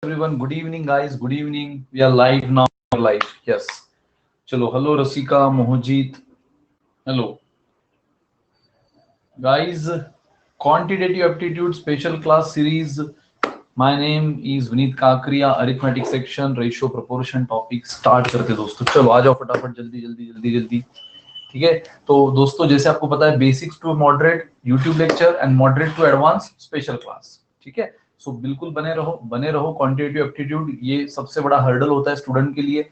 everyone. Good evening, guys. Good evening. We are live now. Live. Yes. Chalo. Hello, Rasika, Mohjit. Hello, guys. Quantitative aptitude special class series. My name is Vineet Kakriya. Arithmetic section, ratio, proportion topic start करते दोस्तों. चलो आ जाओ फटाफट जल्दी जल्दी जल्दी जल्दी. ठीक है. तो दोस्तों जैसे आपको पता है basics to moderate YouTube lecture and moderate to advance special class. ठीक है. सो बिल्कुल बने रहो. क्वांटिटेटिव एप्टीट्यूड ये सबसे बड़ा हर्डल होता है स्टूडेंट के लिए.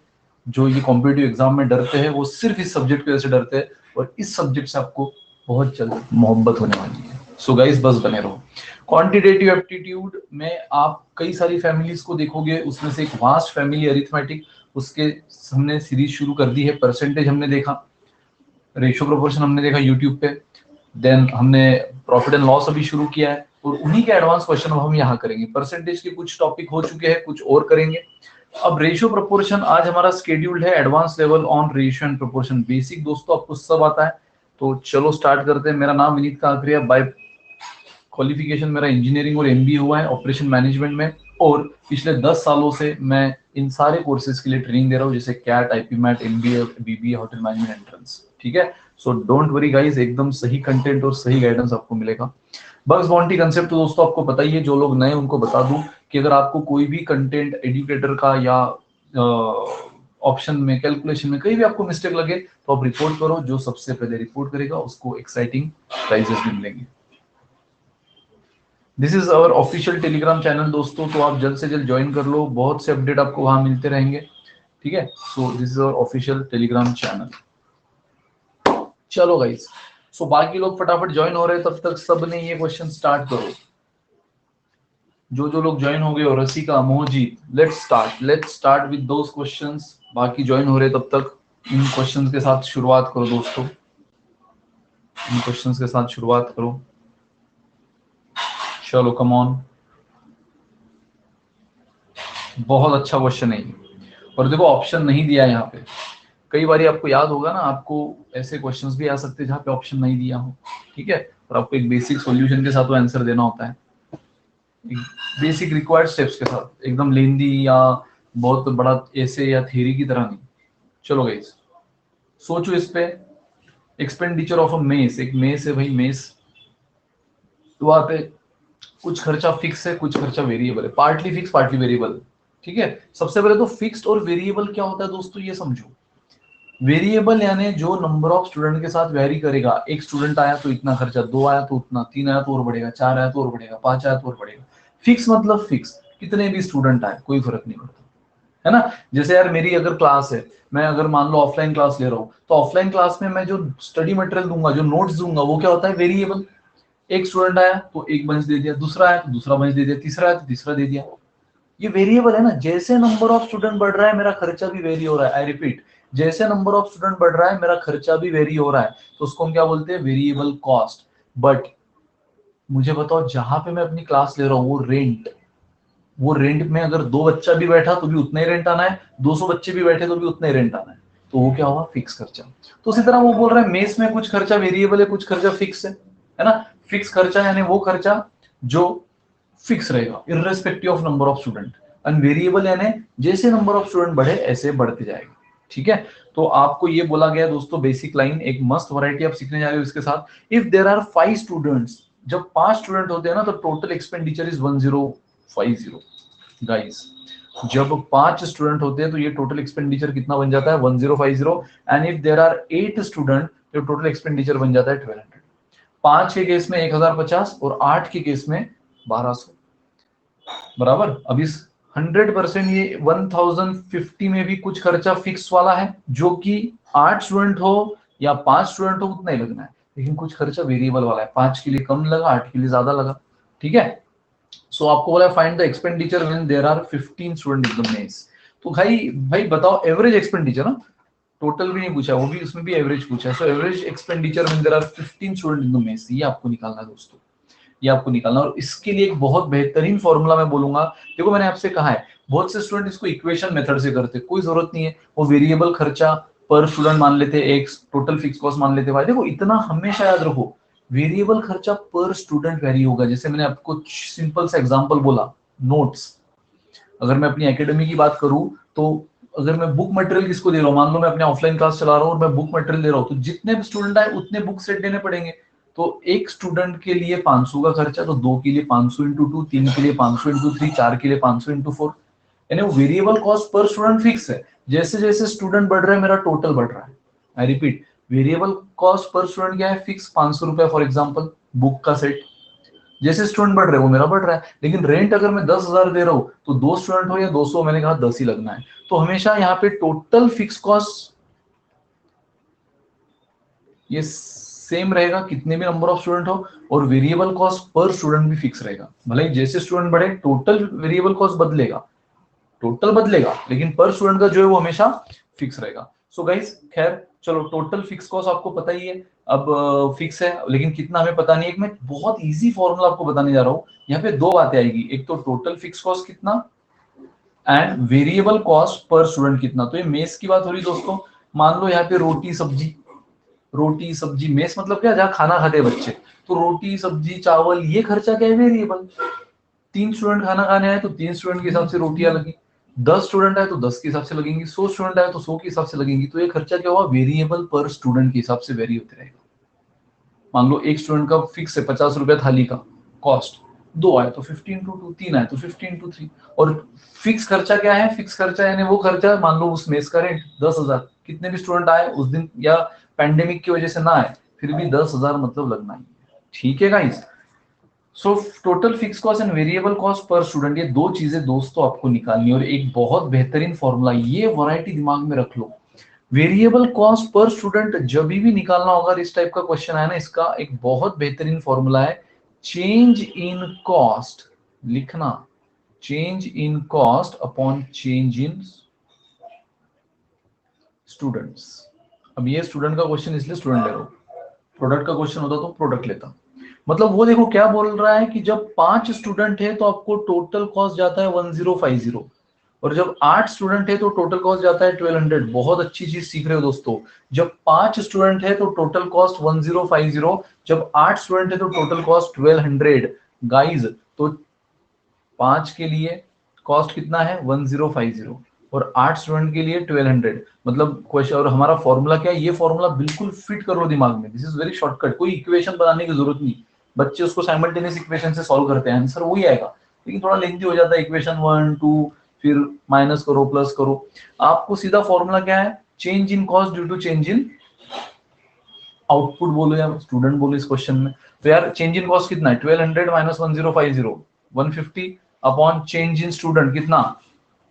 जो ये कॉम्पिटिटिव एग्जाम में डरते हैं वो सिर्फ इस सब्जेक्ट की वजह से डरते हैं और इस सब्जेक्ट से आपको बहुत जल्द मोहब्बत होने वाली है. सो गाइस बस बने रहो. क्वांटिटेटिव एप्टीट्यूड में आप कई सारी फैमिलीज को देखोगे. उसमें से एक वास्ट फैमिली अरिथमेटिक, उसके हमने सीरीज शुरू कर दी है. परसेंटेज हमने देखा, रेशियो प्रोपोर्शन हमने देखा यूट्यूब पे, देन हमने प्रॉफिट एंड लॉस अभी शुरू किया है और उन्हीं के एडवांस क्वेश्चन हम यहाँ करेंगे. परसेंटेज के कुछ टॉपिक हो चुके हैं, कुछ और करेंगे. अब रेशियो प्रोपोर्शन आज हमारा स्केड्यूल्ड है. Advance level on ratio and proportion. Basic दोस्तों आपको सब आता है. तो चलो स्टार्ट करते हैं. मेरा नाम विनीत काकरिया. बाय क्वालिफिकेशन मेरा इंजीनियरिंग और एमबीए हुआ है ऑपरेशन मैनेजमेंट में और पिछले 10 सालों से मैं इन सारे कोर्सेज के लिए ट्रेनिंग दे रहा हूँ, जैसे CAT, IPMAT, MBA, BBA, hotel management, entrance. ठीक है. सो डोंट वरी गाइस, एकदम सही कंटेंट और सही गाइडेंस आपको मिलेगा. बग्स बाउंटी कंसेप्ट तो दोस्तों आपको पता ही है. जो लोग नए उनको बता दूं कि अगर आपको कोई भी कंटेंट एजुकेटर का या ऑप्शन में, कैलकुलेशन में कहीं भी आपको मिस्टेक लगे तो आप रिपोर्ट करो. जो सबसे पहले रिपोर्ट करेगा उसको एक्साइटिंग प्राइजेस भी मिलेंगे. This is our official Telegram channel दोस्तों, तो आप जल्द से जल्द ज्वाइन कर लो. बहुत से अपडेट आपको वहां मिलते रहेंगे. ठीक है. So this is our official Telegram channel. चलो गाइस, सो बाकी लोग फटाफट ज्वाइन हो रहे हैं. तब तक सबने ये क्वेश्चन स्टार्ट करो. जो लोग ज्वाइन हो गए हो, Rasika, Mohjeet, let's start with those questions. बाकी ज्वाइन हो रहे तब तक इन क्वेश्चंस के साथ शुरुआत करो दोस्तों. इन क्वेश्चंस के साथ शुरुआत करो. चलो कम ऑन. बहुत अच्छा क्वेश्चन है और देखो ऑप्शन नहीं दिया है यहाँ पे. कई बार आपको याद होगा ना, आपको ऐसे क्वेश्चंस भी आ सकते हैं जहाँ पे ऑप्शन नहीं दिया हो. ठीक है. और आपको एक बेसिक सॉल्यूशन के साथ वो आंसर देना होता है, बेसिक रिक्वायर्ड स्टेप्स के साथ. एकदम लेंदी या बहुत बड़ा ऐसे या थ्योरी की तरह नहीं. चलो गाइस सोचो इस पे. Expenditure of a mess. एक मेस है भाई, मेस. तो वहां पे कुछ खर्चा फिक्स है, कुछ खर्चा वेरिएबल है. Partly fix partly variable. ठीक है. सबसे पहले तो फिक्स्ड और वेरिएबल क्या होता है दोस्तों ये समझो. वेरिएबल यानी जो नंबर ऑफ स्टूडेंट के साथ वेरी करेगा. एक स्टूडेंट आया तो इतना खर्चा, 2 आया तो उतना, 3 आया तो और बढ़ेगा, 4 आया तो और बढ़ेगा, 5 आया तो और बढ़ेगा. फिक्स मतलब फिक्स, कितने भी स्टूडेंट आए कोई फर्क नहीं पड़ता, है ना. जैसे यार मेरी अगर क्लास है, मैं अगर मान लो ऑफलाइन क्लास ले रहा हूँ, तो ऑफलाइन क्लास में मैं जो स्टडी मटेरियल दूंगा, जो नोट्स दूंगा, वो क्या होता है, वेरिएबल. एक स्टूडेंट आया तो एक बंच दे दिया, दूसरा आया तो दूसरा बंच दे दिया, तीसरा आया तो तीसरा दे दिया. ये वेरिएबल है ना. जैसे नंबर ऑफ स्टूडेंट बढ़ रहा है मेरा खर्चा भी वेरी हो रहा है. आई रिपीट, जैसे नंबर ऑफ स्टूडेंट बढ़ रहा है मेरा खर्चा भी वेरी हो रहा है. तो उसको हम क्या बोलते हैं, वेरिएबल कॉस्ट. बट मुझे बताओ, जहां पे मैं अपनी क्लास ले रहा हूँ वो रेंट में अगर 2 बच्चा भी बैठा तो भी उतना ही रेंट आना है, 200 बच्चे भी बैठे तो भी उतना ही रेंट आना है. तो वो क्या हुआ, फिक्स खर्चा. तो उसी तरह वो बोल रहा है मेस में कुछ खर्चा वेरिएबल है, कुछ खर्चा फिक्स है ना. फिक्स खर्चा यानी वो खर्चा जो फिक्स रहेगा irrespective of number of student. And variable यानी जैसे नंबर ऑफ स्टूडेंट बढ़े ऐसे बढ़ते जाएगा. ठीक है. तो आपको ये बोला गया दोस्तों, बेसिक लाइन, एक मस्त वैरायटी आप सीखने जा रहे हो इसके साथ. इफ देयर आर 5 स्टूडेंट्स, जब 5 स्टूडेंट होते हैं ना, तो टोटल एक्सपेंडिचर इज 1050. गाइस जब 5 स्टूडेंट होते हैं तो ये टोटल एक्सपेंडिचर कितना बन जाता है, 1050. And if there are 8 student तो टोटल एक्सपेंडिचर बन जाता है 1200. 5 के केस में 1050 और 8 के केस में 1200. बराबर. अब इस 100% ये 1050 में भी कुछ खर्चा फिक्स वाला है, जो कि 8 स्टूडेंट हो या 5 स्टूडेंट हो उतना ही लगना है. लेकिन कुछ खर्चा वेरिएबल वाला है, 5 के लिए कम लगा, 8 के लिए ज्यादा लगा. ठीक है. सो आपको बोला find the expenditure when there are 15 student in the mess. तो भाई बताओ एवरेज एक्सपेंडिचर ना, टोटल भी नहीं पूछा, वो भी उसमें भी एवरेज पूछा है. So average expenditure when there are 15 student in the mess, ये आपको निकालना है दोस्तों. ये आपको निकालना. और इसके लिए एक बहुत बेहतरीन फॉर्मूला मैं बोलूंगा. देखो मैंने आपसे कहा है, बहुत से स्टूडेंट इसको इक्वेशन मेथड से करते, कोई जरूरत नहीं है. वो वेरिएबल खर्चा पर स्टूडेंट मान लेते, एक टोटल फिक्स कॉस्ट मान लेते. भाई देखो इतना हमेशा याद रखो, वेरिएबल खर्चा पर स्टूडेंट वेरी होगा. जैसे मैंने आपको सिंपल सा एग्जांपल बोला, नोट्स. अगर मैं अपनी एकेडमी की बात करूं तो अगर मैं बुक मटेरियल किसको दे रहा हूँ, मान लो मैं अपने ऑफलाइन क्लास चला रहा हूँ और मैं बुक मटेरियल दे रहा हूँ, तो जितने भी स्टूडेंट आए उतने बुक सेट देने पड़ेंगे। तो एक स्टूडेंट के लिए 500 का खर्चा, तो 2 के लिए 500 इंटू 2, 3 के लिए 500 इंटू 3, 4 के लिए 500 इंटू 4, यानी वो variable cost per student fix है। जैसे जैसे स्टूडेंट बढ़ रहा है मेरा टोटल बढ़ रहा है। I repeat, variable cost per student क्या है, फिक्स 500 रुपए फॉर एग्जाम्पल बुक का सेट। जैसे स्टूडेंट बढ़ रहे हैं वो मेरा बढ़ रहा है, लेकिन रेंट अगर मैं 10,000 दे रहा हूँ तो 2 स्टूडेंट हो या 200, मैंने कहा 10 ही लगना है। तो हमेशा यहाँ पे टोटल फिक्स कॉस्ट ये सेम रहेगा कितने भी नंबर ऑफ स्टूडेंट हो, और वेरिएबल कॉस्ट पर स्टूडेंट भी फिक्स रहेगा। भले ही जैसे स्टूडेंट बढ़े टोटल वेरिएबल कॉस्ट बदलेगा, टोटल बदलेगा, लेकिन पर स्टूडेंट का जो है वो हमेशा फिक्स रहेगा। सो गाइस खैर चलो, टोटल फिक्स कॉस्ट आपको पता ही है, अब फिक्स है, लेकिन कितना हमें पता नहीं है। एक मैं बहुत इजी फॉर्मूला आपको बताने जा रहा हूँ। यहाँ पे दो बातें आएगी, एक तो टोटल फिक्स कॉस्ट कितना and variable cost per student कितना। तो ये मेस की बात हो रही दोस्तों। मान लो यहाँ पे रोटी सब्जी, रोटी सब्जी, मेस मतलब क्या, जहाँ खाना खाते हैं बच्चे, तो रोटी सब्जी चावल ये खर्चा क्या है, वेरिएबल। 3 स्टूडेंट खाना खाने आए तो 3 स्टूडेंट के हिसाब से रोटियां लगी, 10 स्टूडेंट आए तो 10 के हिसाब से लगेंगी, 100 स्टूडेंट आए तो 100 के हिसाब से लगेंगी। तो ये खर्चा क्या हुआ, वेरिएबल पर स्टूडेंट के हिसाब से वेरी होते रहेगा। मान लो एक स्टूडेंट का फिक्स है 50 रुपए थाली का कॉस्ट, 2 आए तो 50 इंटू 2, 3 आए तो 50 इंटू 3। और फिक्स खर्चा क्या है, फिक्स खर्चा यानी वो खर्चा, मान लो उस मेस का रेंट 10,000, कितने भी स्टूडेंट आए उस दिन या पैंडेमिक की वजह से ना आए, फिर भी 10,000 मतलब लगना ही है। ठीक है guys. So total fix cost and variable cost per student, ये दो चीजें दोस्तों आपको निकालनी है। और एक बहुत बेहतरीन फॉर्मूला, ये वैरायटी दिमाग में रख लो, वेरिएबल कॉस्ट पर स्टूडेंट जब भी निकालना होगा, इस टाइप का क्वेश्चन आया ना, इसका एक बहुत बेहतरीन फॉर्मूला है, चेंज इन कॉस्ट लिखना, change in cost upon change in students. अब ये स्टूडेंट का क्वेश्चन इसलिए स्टूडेंट ले रहा हूं, प्रोडक्ट का क्वेश्चन होता तो प्रोडक्ट लेता। मतलब वो देखो क्या बोल रहा है कि जब 5 स्टूडेंट है तो आपको टोटल कॉस्ट जाता है 1050, और जब 8 स्टूडेंट है तो टोटल कॉस्ट जाता है 1200। बहुत अच्छी चीज सीख रहे हो दोस्तों। जब 5 स्टूडेंट है तो टोटल कॉस्ट 1050, जब 8 स्टूडेंट है तो टोटल कॉस्ट 1200। गाइज तो 5 के लिए कॉस्ट कितना है 1050, और 8 स्टूडेंट के लिए 1200। मतलब क्वेश्चन, और हमारा फॉर्मूला क्या है, ये फॉर्मूला बिल्कुल फिट करो दिमाग में, दिस इज वेरी शॉर्टकट, कोई इक्वेशन बनाने की जरूरत नहीं। बच्चे उसको साइमल्टेनियस इक्वेशन से सॉल्व करते हैं, आंसर वही आएगा, लेकिन थोड़ा लेंथी हो जाता है, इक्वेशन 1 2 फिर माइनस करो प्लस करो। आपको सीधा फॉर्मूला क्या है, change in cost due to change in output बोलो या स्टूडेंट बोलो इस क्वेश्चन में। तो यार चेंज इन कॉस्ट कितना है, 1200 minus 1050, 150 upon change in student कितना,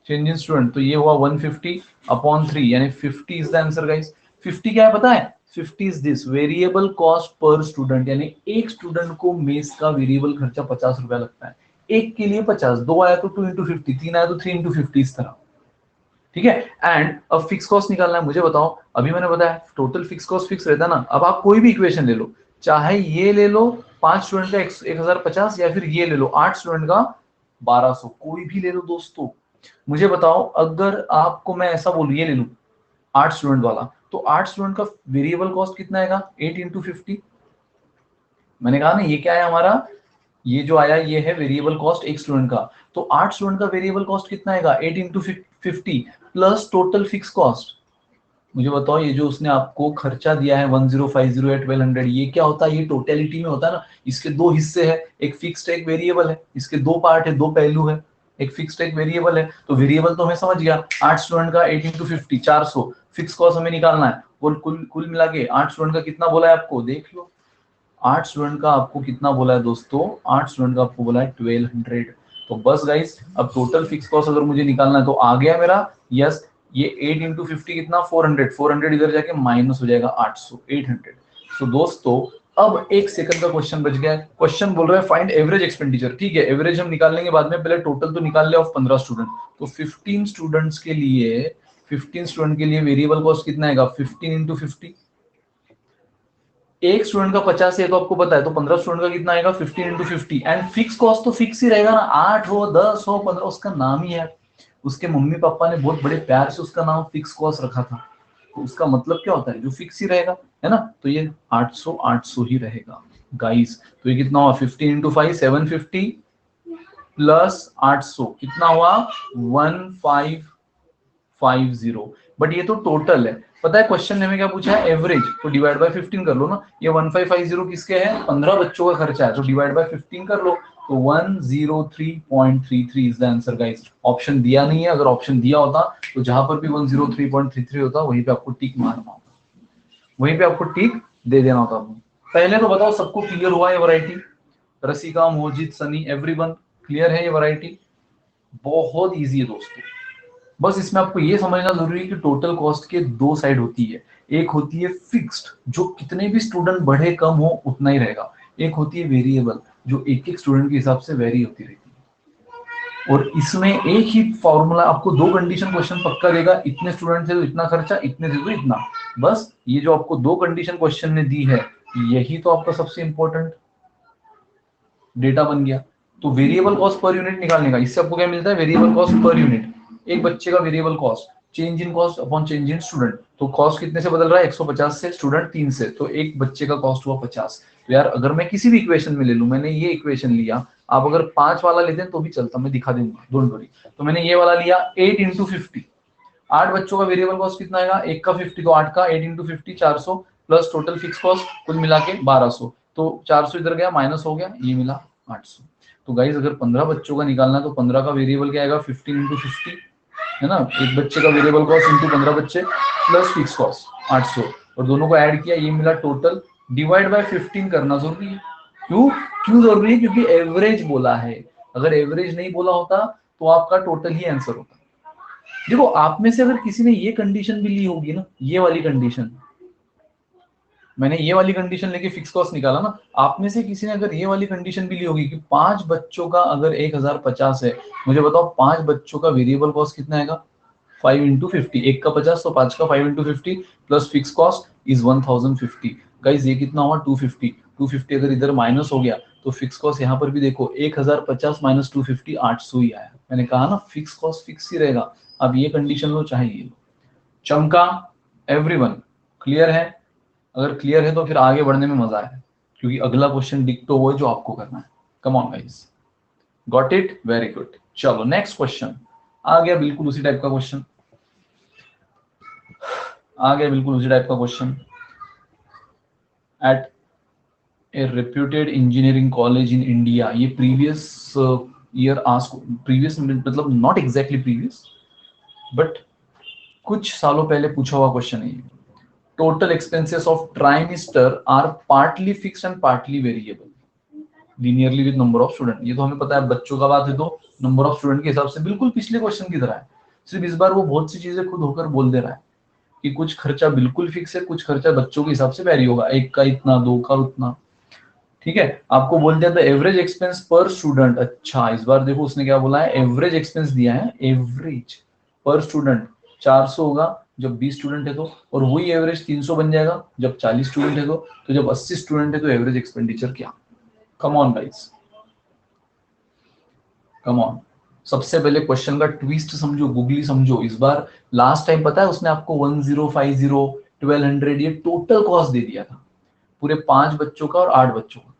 चेंज इन स्टूडेंट, तो ये हुआ 150 अपॉन 3, यानी 50 इज द आंसर गाइस। 50 क्या है पता है, 50 is this variable cost per student, यानी एक स्टूडेंट को मेस का वेरिएबल खर्चा 50 रुपया लगता है, एक के लिए 50, 2 आया तो 2 इंटू 50, 3 आया तो 3 इंटू 50, इस तरह। ठीक है। एंड अब फिक्स कॉस्ट निकालना है, मुझे बताओ, अभी मैंने बताया टोटल फिक्स कॉस्ट फिक्स रहता है ना। अब आप कोई भी इक्वेशन ले लो, चाहे ये ले लो 5 स्टूडेंट का 1050, या फिर ये ले लो 8 स्टूडेंट का 1200, कोई भी ले लो दोस्तों। मुझे बताओ अगर आपको मैं ऐसा बोलूं, ये ले लूं 8 स्टूडेंट वाला, तो 8 स्टूडेंट का वेरिएबल कॉस्ट कितना आएगा, 8 इंटू 50। मैंने कहा ना ये क्या है हमारा, ये जो आया ये है वेरिएबल कॉस्ट एक स्टूडेंट का। तो 8 स्टूडेंट का वेरिएबल कॉस्ट कितना आएगा, 8 into 50 plus total fix cost. मुझे बताओ ये जो उसने आपको खर्चा दिया है 1050 या 1200, ये क्या होता है, ये टोटलिटी में होता है ना। इसके दो हिस्से हैं, एक फिक्स्ड एक वेरिएबल है, इसके दो पार्ट है, दो पहलू है, एक फिक्स्ड एक वेरिएबल है। तो वेरिएबल तो हमें समझ गया, 8 स्टूडेंट का 8 इंटू 50 400, फिक्स कॉस्ट हमें निकालना है। वो कुल कुल मिला के 8 स्टूडेंट का कितना बोला है आपको, देख लो। 8 स्टूडेंट का आपको कितना बोला है दोस्तों, 8 स्टूडेंट का आपको बोला है 1200। तो बस गाइस, अब टोटल फिक्स कॉस्ट अगर मुझे निकालना है तो आ गया मेरा, यस। ये 8 इंटू 50 कितना 400, 400 इधर जाके माइनस हो जाएगा 800, 800। तो दोस्तों अब एक सेकंड का क्वेश्चन बच गया है। क्वेश्चन बोल रहा है फाइंड एवरेज एक्सपेंडिचर। ठीक है, एवरेज हम निकाल लेंगे बाद में, पहले टोटल तो निकाल ले ऑफ 15 स्टूडेंट। तो 15 स्टूडेंट्स के लिए, 15 स्टूडेंट के लिए वेरिएबल कॉस्ट कितना आएगा, 15 इंटू 50। एक स्टूडेंट का 50 है तो आपको पता है, तो 15 स्टूडेंट का कितना आएगा, 15 इंटू 50। एंड फिक्स कॉस्ट तो फिक्स ही रहेगा ना, 8 हो 10 हो 15, उसका नाम ही है। उसके मम्मी पापा ने बहुत बड़े प्यार से उसका नाम फिक्स कॉस्ट रखा था, तो उसका मतलब क्या होता है, जो फिक्स ही रहेगा, है ना। तो ये 800 ही रहेगा गाइस। तो ये कितना हुआ, 15 इंटू 5 750 प्लस 800 कितना हुआ 1550। बट ये तो टोटल है। पता है क्वेश्चन में क्या पूछा है एवरेज, तो डिवाइड बाय 15 कर लो ना। ये 1550 किसके है 15 बच्चों का खर्चा है, तो डिवाइड बाय 15 कर लो। तो 103.33 is the answer guys. Option दिया नहीं है, अगर ऑप्शन दिया होता तो जहां पर भी 103.33 होता वहीं पे आपको टिक मारना होता, वहीं पे आपको टिक दे देना होता। पहले तो बताओ सबको क्लियर हुआ ये वैरायटी? रसिका, मोहित, सनी, एवरीवन क्लियर है ये वैरायटी? बहुत इजी है दोस्तों। बस इसमें आपको ये समझना जरूरी है कि टोटल कॉस्ट के दो साइड होती है। एक होती है फिक्स्ड, जो कितने भी स्टूडेंट बढ़े कम हो उतना ही रहेगा। एक होती है वेरिएबल, जो एक एक स्टूडेंट के हिसाब से वेरी होती रहती है। और इसमें एक ही फॉर्मूला आपको दो कंडीशन क्वेश्चन पक्का देगा, इतने स्टूडेंट थे तो इतना खर्चा, इतने थे तो इतना। बस ये जो आपको दो कंडीशन क्वेश्चन ने दी है, यही तो आपका सबसे इंपॉर्टेंट डेटा बन गया। तो वेरिएबल कॉस्ट पर यूनिट निकालने का, इससे आपको क्या मिलता है वेरिएबल कॉस्ट पर यूनिट। एक बच्चे का variable cost, change in cost upon change in student. तो कॉस्ट कितने से बदल रहा है 150 से, स्टूडेंट 3 से, तो एक बच्चे का कॉस्ट हुआ 50। तो यार अगर मैं किसी भी इक्वेशन में ले लूं, मैंने ये इक्वेशन लिया, आप अगर 5 वाला लेते हैं तो भी चलता, मैं दिखा दूंगा डोंट वरी। तो मैंने ये वाला लिया 8 इंटू 50, 8 बच्चों का वेरिएबल कॉस्ट कितना आएगा, एक का 50 तो 8 का 8 into 50 400 plus total fix cost कुल मिला के 1200। तो 400 इधर गया माइनस हो गया, ये मिला 800। तो गाइज अगर 15 बच्चों का निकालना है तो 15 का वेरिएबल क्या आएगा 15 इंटू 50 है ना, एक बच्चे का वेरिएबल कॉस्ट इंटू 15 बच्चे प्लस फिक्स कॉस्ट 800, और दोनों को ऐड किया ये मिला टोटल। डिवाइड बाय 15 करना जरूरी है। क्यों क्यों जरूरी है? क्योंकि एवरेज बोला है। अगर एवरेज नहीं बोला होता तो आपका टोटल ही आंसर होता। देखो आप में से अगर किसी ने ये कंडीशन भी ली होगी ना, ये वाली कंडीशन, मैंने ये वाली कंडीशन लेके फिक्स कॉस्ट निकाला ना, आप में से किसी ने अगर ये वाली कंडीशन भी ली होगी कि 5 बच्चों का अगर 1050 है, मुझे बताओ 5 बच्चों का वेरिएबल कॉस्ट कितना आएगा 5 इंटू 50, एक का 50 तो 5 का 5 into 50 plus fix cost is 1050। Guys ये कितना हुआ 250, 250 अगर इधर माइनस हो गया तो फिक्स कॉस्ट यहाँ पर भी देखो 1050 माइनस 250 800 ही आया। मैंने कहा ना फिक्स कॉस्ट फिक्स ही रहेगा। अब ये कंडीशन लो चाहे ये लो। चमका एवरीवन? क्लियर है? अगर क्लियर है तो फिर आगे बढ़ने में मजा है, क्योंकि अगला क्वेश्चन डिक्टो वो है जो आपको करना है। Come on guys, got it, very good. चलो नेक्स्ट क्वेश्चन आ गया, बिल्कुल उसी टाइप का क्वेश्चन आ गया, बिल्कुल उसी टाइप का question. At a reputed engineering college in India, ये प्रीवियस ईयर आस्क, प्रीवियस मतलब नॉट एग्जैक्टली प्रीवियस बट कुछ सालों पहले पूछा हुआ क्वेश्चन है ये। Total expenses of trimester are partly fixed and partly variable linearly with number of student. ये तो हमें पता है, बच्चों का बात है तो नंबर ऑफ स्टूडेंट के हिसाब से, बिल्कुल पिछले क्वेश्चन की तरह है। सिर्फ इस बार वो बहुत सी चीजें खुद होकर बोल दे रहा है कि कुछ खर्चा बिल्कुल फिक्स है, कुछ खर्चा बच्चों के हिसाब से वैरी होगा, एक का इतना, दो का उतना। ठीक है, आपको बोल दिया था एवरेज एक्सपेंस पर स्टूडेंट। अच्छा इस बार देखो उसने क्या बोला है, एवरेज एक्सपेंस दिया है, एवरेज पर स्टूडेंट 400 होगा जब 20 स्टूडेंट है तो, और वही एवरेज 300 बन जाएगा जब 40 स्टूडेंट है तो जब 80 स्टूडेंट है तो एवरेज एक्सपेंडिचर क्या। Come on guys, come on. सबसे पहले क्वेश्चन का ट्विस्ट समझो, गूगली समझो। इस बार लास्ट टाइम पता है उसने आपको 1050 1200 ये टोटल कॉस्ट दे दिया था पूरे 5 बच्चों का और 8 बच्चों का।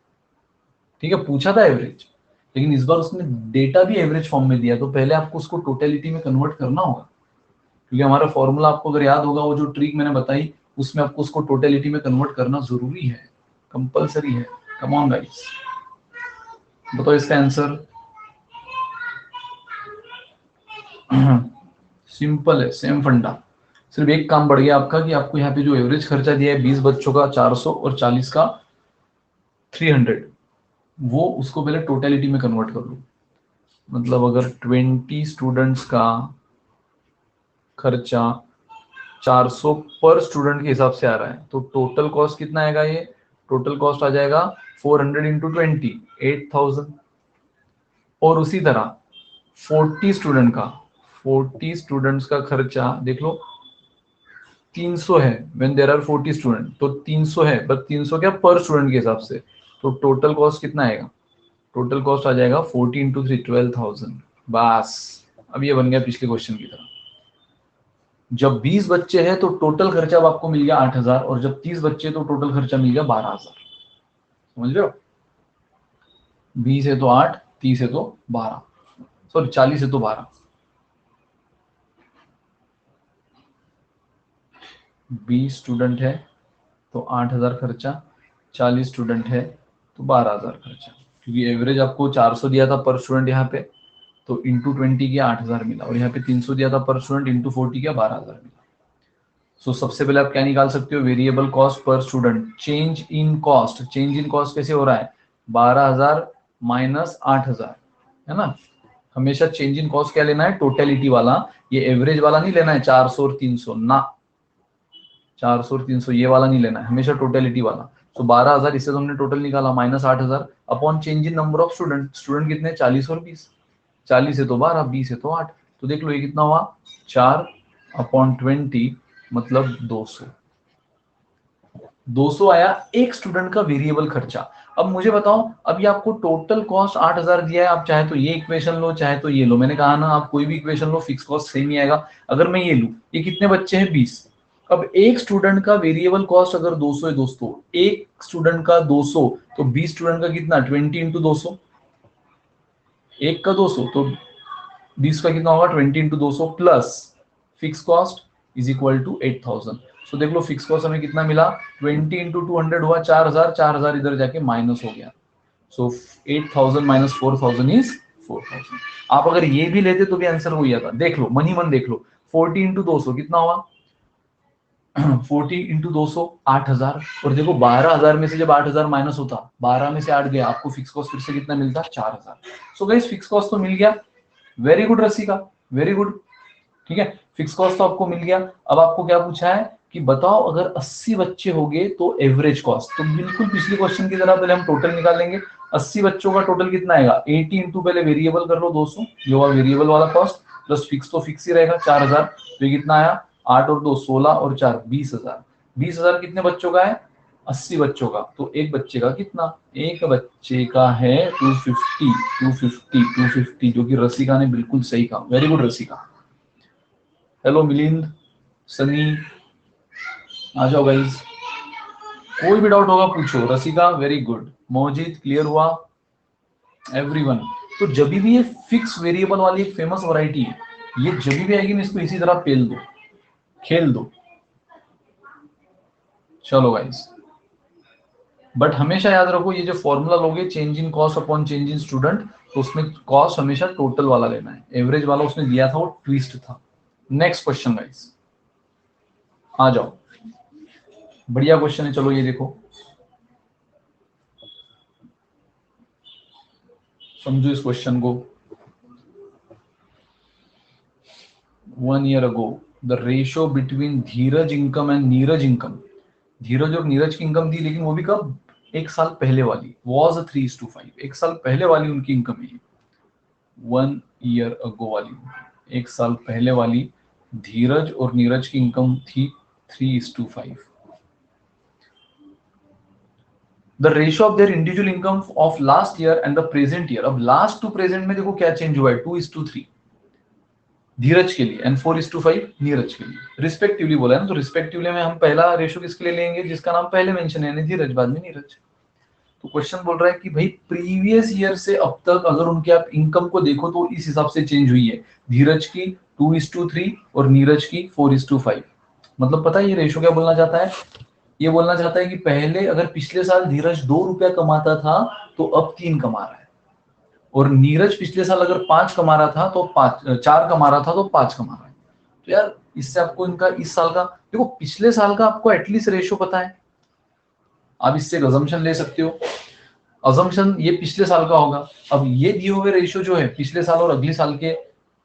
ठीक है, पूछा था एवरेज, लेकिन इस बार उसने डेटा भी एवरेज फॉर्म में दिया, तो पहले आपको उसको टोटलिटी में कन्वर्ट करना होगा। क्योंकि हमारा फॉर्मूला आपको अगर याद होगा, वो जो ट्रिक मैंने बताई उसमें आपको उसको टोटलिटी में कन्वर्ट करना जरूरी है, कंपलसरी है। कम ऑन गाइस, बताओ इसका आंसर। सिंपल है, सेम फंडा। सिर्फ एक काम बढ़ गया आपका कि आपको यहाँ पे जो एवरेज खर्चा दिया है 20 बच्चों का 400 और 40 का 300, वो उसको पहले टोटलिटी में कन्वर्ट कर लो। मतलब अगर 20 स्टूडेंट्स का खर्चा 400 पर स्टूडेंट के हिसाब से आ रहा है तो टोटल कॉस्ट कितना आएगा, ये टोटल कॉस्ट आ जाएगा 400 इंटू 20 8000। और उसी तरह 40 स्टूडेंट का, 40 स्टूडेंट्स का खर्चा देख लो 300 है, व्हेन देयर आर 40 स्टूडेंट तो 300 है, बट 300 क्या पर स्टूडेंट के हिसाब से, तो टोटल कॉस्ट कितना आएगा, टोटल कॉस्ट आ जाएगा 40 इंटू 3 12,000। बस अब ये बन गया पिछले क्वेश्चन की तरह। जब 20 बच्चे हैं तो टोटल खर्चा अब आपको मिल गया 8,000, और जब 30 बच्चे तो टोटल खर्चा मिल गया 12,000। समझ रहे हो, 20 है तो 8, 30 है तो 12। सॉरी 40 है तो 12, 20 स्टूडेंट है तो 8,000 खर्चा, 40 स्टूडेंट है तो 12,000 खर्चा, क्योंकि एवरेज आपको 400 दिया था पर स्टूडेंट यहाँ पे, तो इंटू 20 किया 8,000 मिला, और यहाँ पे 300 दिया था पर स्टूडेंट, इंटू 40 किया 12,000 मिला। सो सबसे पहले आप क्या निकाल सकते हो, variable cost per student, change in cost. Change in cost कैसे हो रहा है, 12,000 माइनस 8,000, है ना। हमेशा चेंज इन कॉस्ट क्या लेना है, टोटलिटी वाला, ये एवरेज वाला नहीं लेना है 400 और 300 ना, 400 और 300 ये वाला नहीं लेना है, हमेशा टोटलिटी वाला। तो 12,000 इससे तो हमने टोटल निकाला, minus 8,000 upon change in number of student. Student कितने, 40 और 20, 40 है तो 12, 20 है तो 8, तो देख लो ये कितना हुआ, 4 अपॉन 20 मतलब 200। 200 आया एक स्टूडेंट का वेरिएबल खर्चा। अब मुझे बताओ, अब ये आपको टोटल कॉस्ट 8,000 दिया है, आप चाहे तो ये इक्वेशन लो चाहे तो ये लो, मैंने कहा ना आप कोई भी इक्वेशन लो, फिक्स कॉस्ट सेम ही आएगा। अगर मैं ये लूं, ये कितने बच्चे हैं 20, अब एक स्टूडेंट का वेरिएबल कॉस्ट अगर 200 है दोस्तों, एक स्टूडेंट का 200, तो 20 स्टूडेंट का कितना, 20 इंटू 200, एक का 200 तो 20 का कितना होगा, 20 into 200 plus fix cost is equal to 8,000। So देख लो फिक्स कॉस्ट हमें कितना मिला, 20 इंटू 200 हुआ 4,000, 4,000 इधर जाके माइनस हो गया, सो 8,000 माइनस 4,000 इज 4,000। आप अगर ये भी लेते तो भी आंसर हो जाता, देख लो मन ही मन देख लो, 40 इंटू 200 कितना हुआ 40 इंटू 200 8,000, और देखो 12,000 में से जब 8,000 माइनस होता, 12 में से 8 गया, आपको फिक्स कॉस्ट फिर से कितना मिलता, 4,000। सो गाइस फिक्स कॉस्ट तो मिल गया, वेरी गुड रसिका, वेरी गुड, ठीक है, फिक्स कॉस्ट तो आपको मिल गया। अब आपको क्या पूछा है कि बताओ अगर 80 बच्चे हो गए तो एवरेज कॉस्ट, तो बिल्कुल पिछले क्वेश्चन की तरह पहले हम टोटल निकाल लेंगे। 80 बच्चों का टोटल कितना आएगा, 80 इंटू पहले वेरिएबल कर लो 200, ये हुआ वेरिएबल वाला कॉस्ट, प्लस फिक्स तो फिक्स ही रहेगा 4,000, तो ये कितना आया, 8 और 2 16 और 4 20,000। 20,000 कितने बच्चों का है, 80 बच्चों का, तो एक बच्चे का कितना, एक बच्चे का है 250, 250, 250, जो कि रसिका ने बिल्कुल सही कहा, वेरी गुड रसिका। हेलो मिलिंद, सनी, आ जाओ गाइस, कोई भी डाउट होगा पूछो, रसिका वेरी गुड, मोहित क्लियर हुआ, एवरीवन। तो जब भी ये फिक्स वेरिएबल वाली एक फेमस वैरायटी है, ये जब भी आएगी ना इसको इसी तरह पेल दो, खेल दो, चलो गाइस। बट हमेशा याद रखो ये जो फॉर्मूला लोगे, change in cost upon change in student, तो उसमें कॉस्ट हमेशा टोटल वाला लेना है, एवरेज वाला उसने दिया था वो ट्विस्ट था। नेक्स्ट क्वेश्चन गाइस, आ जाओ, बढ़िया क्वेश्चन है, चलो ये देखो, समझो इस क्वेश्चन को। 1 year ago the ratio between Dheeraj income and Neeraj income, Dheeraj और नीरज की इनकम थी, लेकिन वो भी कब, एक साल पहले वाली, was 3:5, एक साल पहले वाली उनकी इनकम है, 1 year ago वाली, एक साल पहले वाली धीरज और नीरज की इनकम थी 3:5। The ratio of their individual income of last year and the present year, अब लास्ट टू प्रेजेंट में देखो क्या चेंज हुआ है, 2:3 धीरज के लिए एंड 4:5 नीरज के लिए रिस्पेक्टिवली बोला है ना, तो रिस्पेक्टिवली में हम पहला रेशियो किसके लिए लेंगे, जिसका नाम पहले मेंशन है, धीरज, बाद में नीरज। तो क्वेश्चन बोल रहा है कि भाई प्रीवियस ईयर से अब तक अगर उनके आप इनकम को देखो तो इस हिसाब से चेंज हुई है, धीरज की 2:3 और नीरज की 4:5। मतलब पता है ये रेशियो क्या बोलना चाहता है, ये बोलना चाहता है कि पहले अगर पिछले साल धीरज 2 रुपया कमाता था तो अब 3 कमा रहा है, और नीरज पिछले साल अगर 5 कमा रहा था तो 4 कमा रहा था तो 5 कमा रहा है। तो यार इससे आपको इनका इस साल का देखो, पिछले साल का आपको एटलीस्ट रेशियो पता है, आप इससे अजम्पशन ले सकते हो, अजम्पशन ये पिछले साल का होगा। अब ये दिए हुए रेशियो जो है पिछले साल और अगले साल के,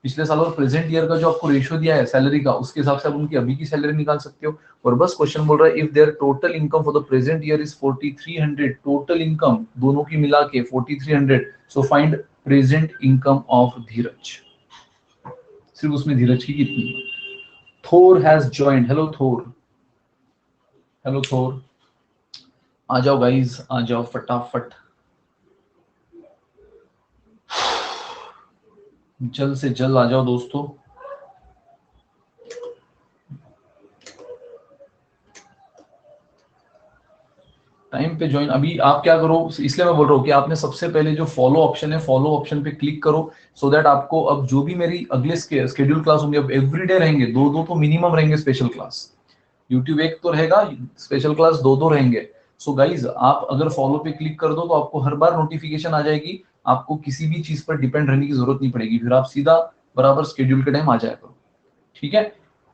पिछले साल और प्रेजेंट ईयर का जो आपको रेशियो दिया है सैलरी का, उसके हिसाब से आप उनकी अभी की सैलरी निकाल सकते हो। और बस क्वेश्चन बोल रहा है if there total income for the present year is 4,300, total income दोनों की मिला के 4,300, so find present income of Dheeraj, सिर्फ उसमें धीरज की कितनी। Thor has joined, hello Thor, hello Thor, आ जाओ गाइज, आ जाओ फटाफट, जल्द से जल्द आ जाओ दोस्तों। टाइम पे ज्वाइन। अभी आप क्या करो, इसलिए मैं बोल रहा हूँ कि आपने सबसे पहले जो फॉलो ऑप्शन है, फॉलो ऑप्शन पे क्लिक करो, सो दैट आपको अब जो भी मेरी अगले शेड्यूल क्लास होंगे, अब एवरीडे रहेंगे, दो दो तो मिनिमम रहेंगे स्पेशल क्लास। यूट्यूब एक तो रहेगा, स्पेशल क्लास दो दो रहेंगे। सो गाइज आप अगर फॉलो पे क्लिक कर दो तो आपको हर बार नोटिफिकेशन आ जाएगी, आपको किसी भी चीज पर डिपेंड रहने की जरूरत नहीं पड़ेगी, फिर आप सीधा बराबर शेड्यूल के टाइम आ जाया करो। ठीक है,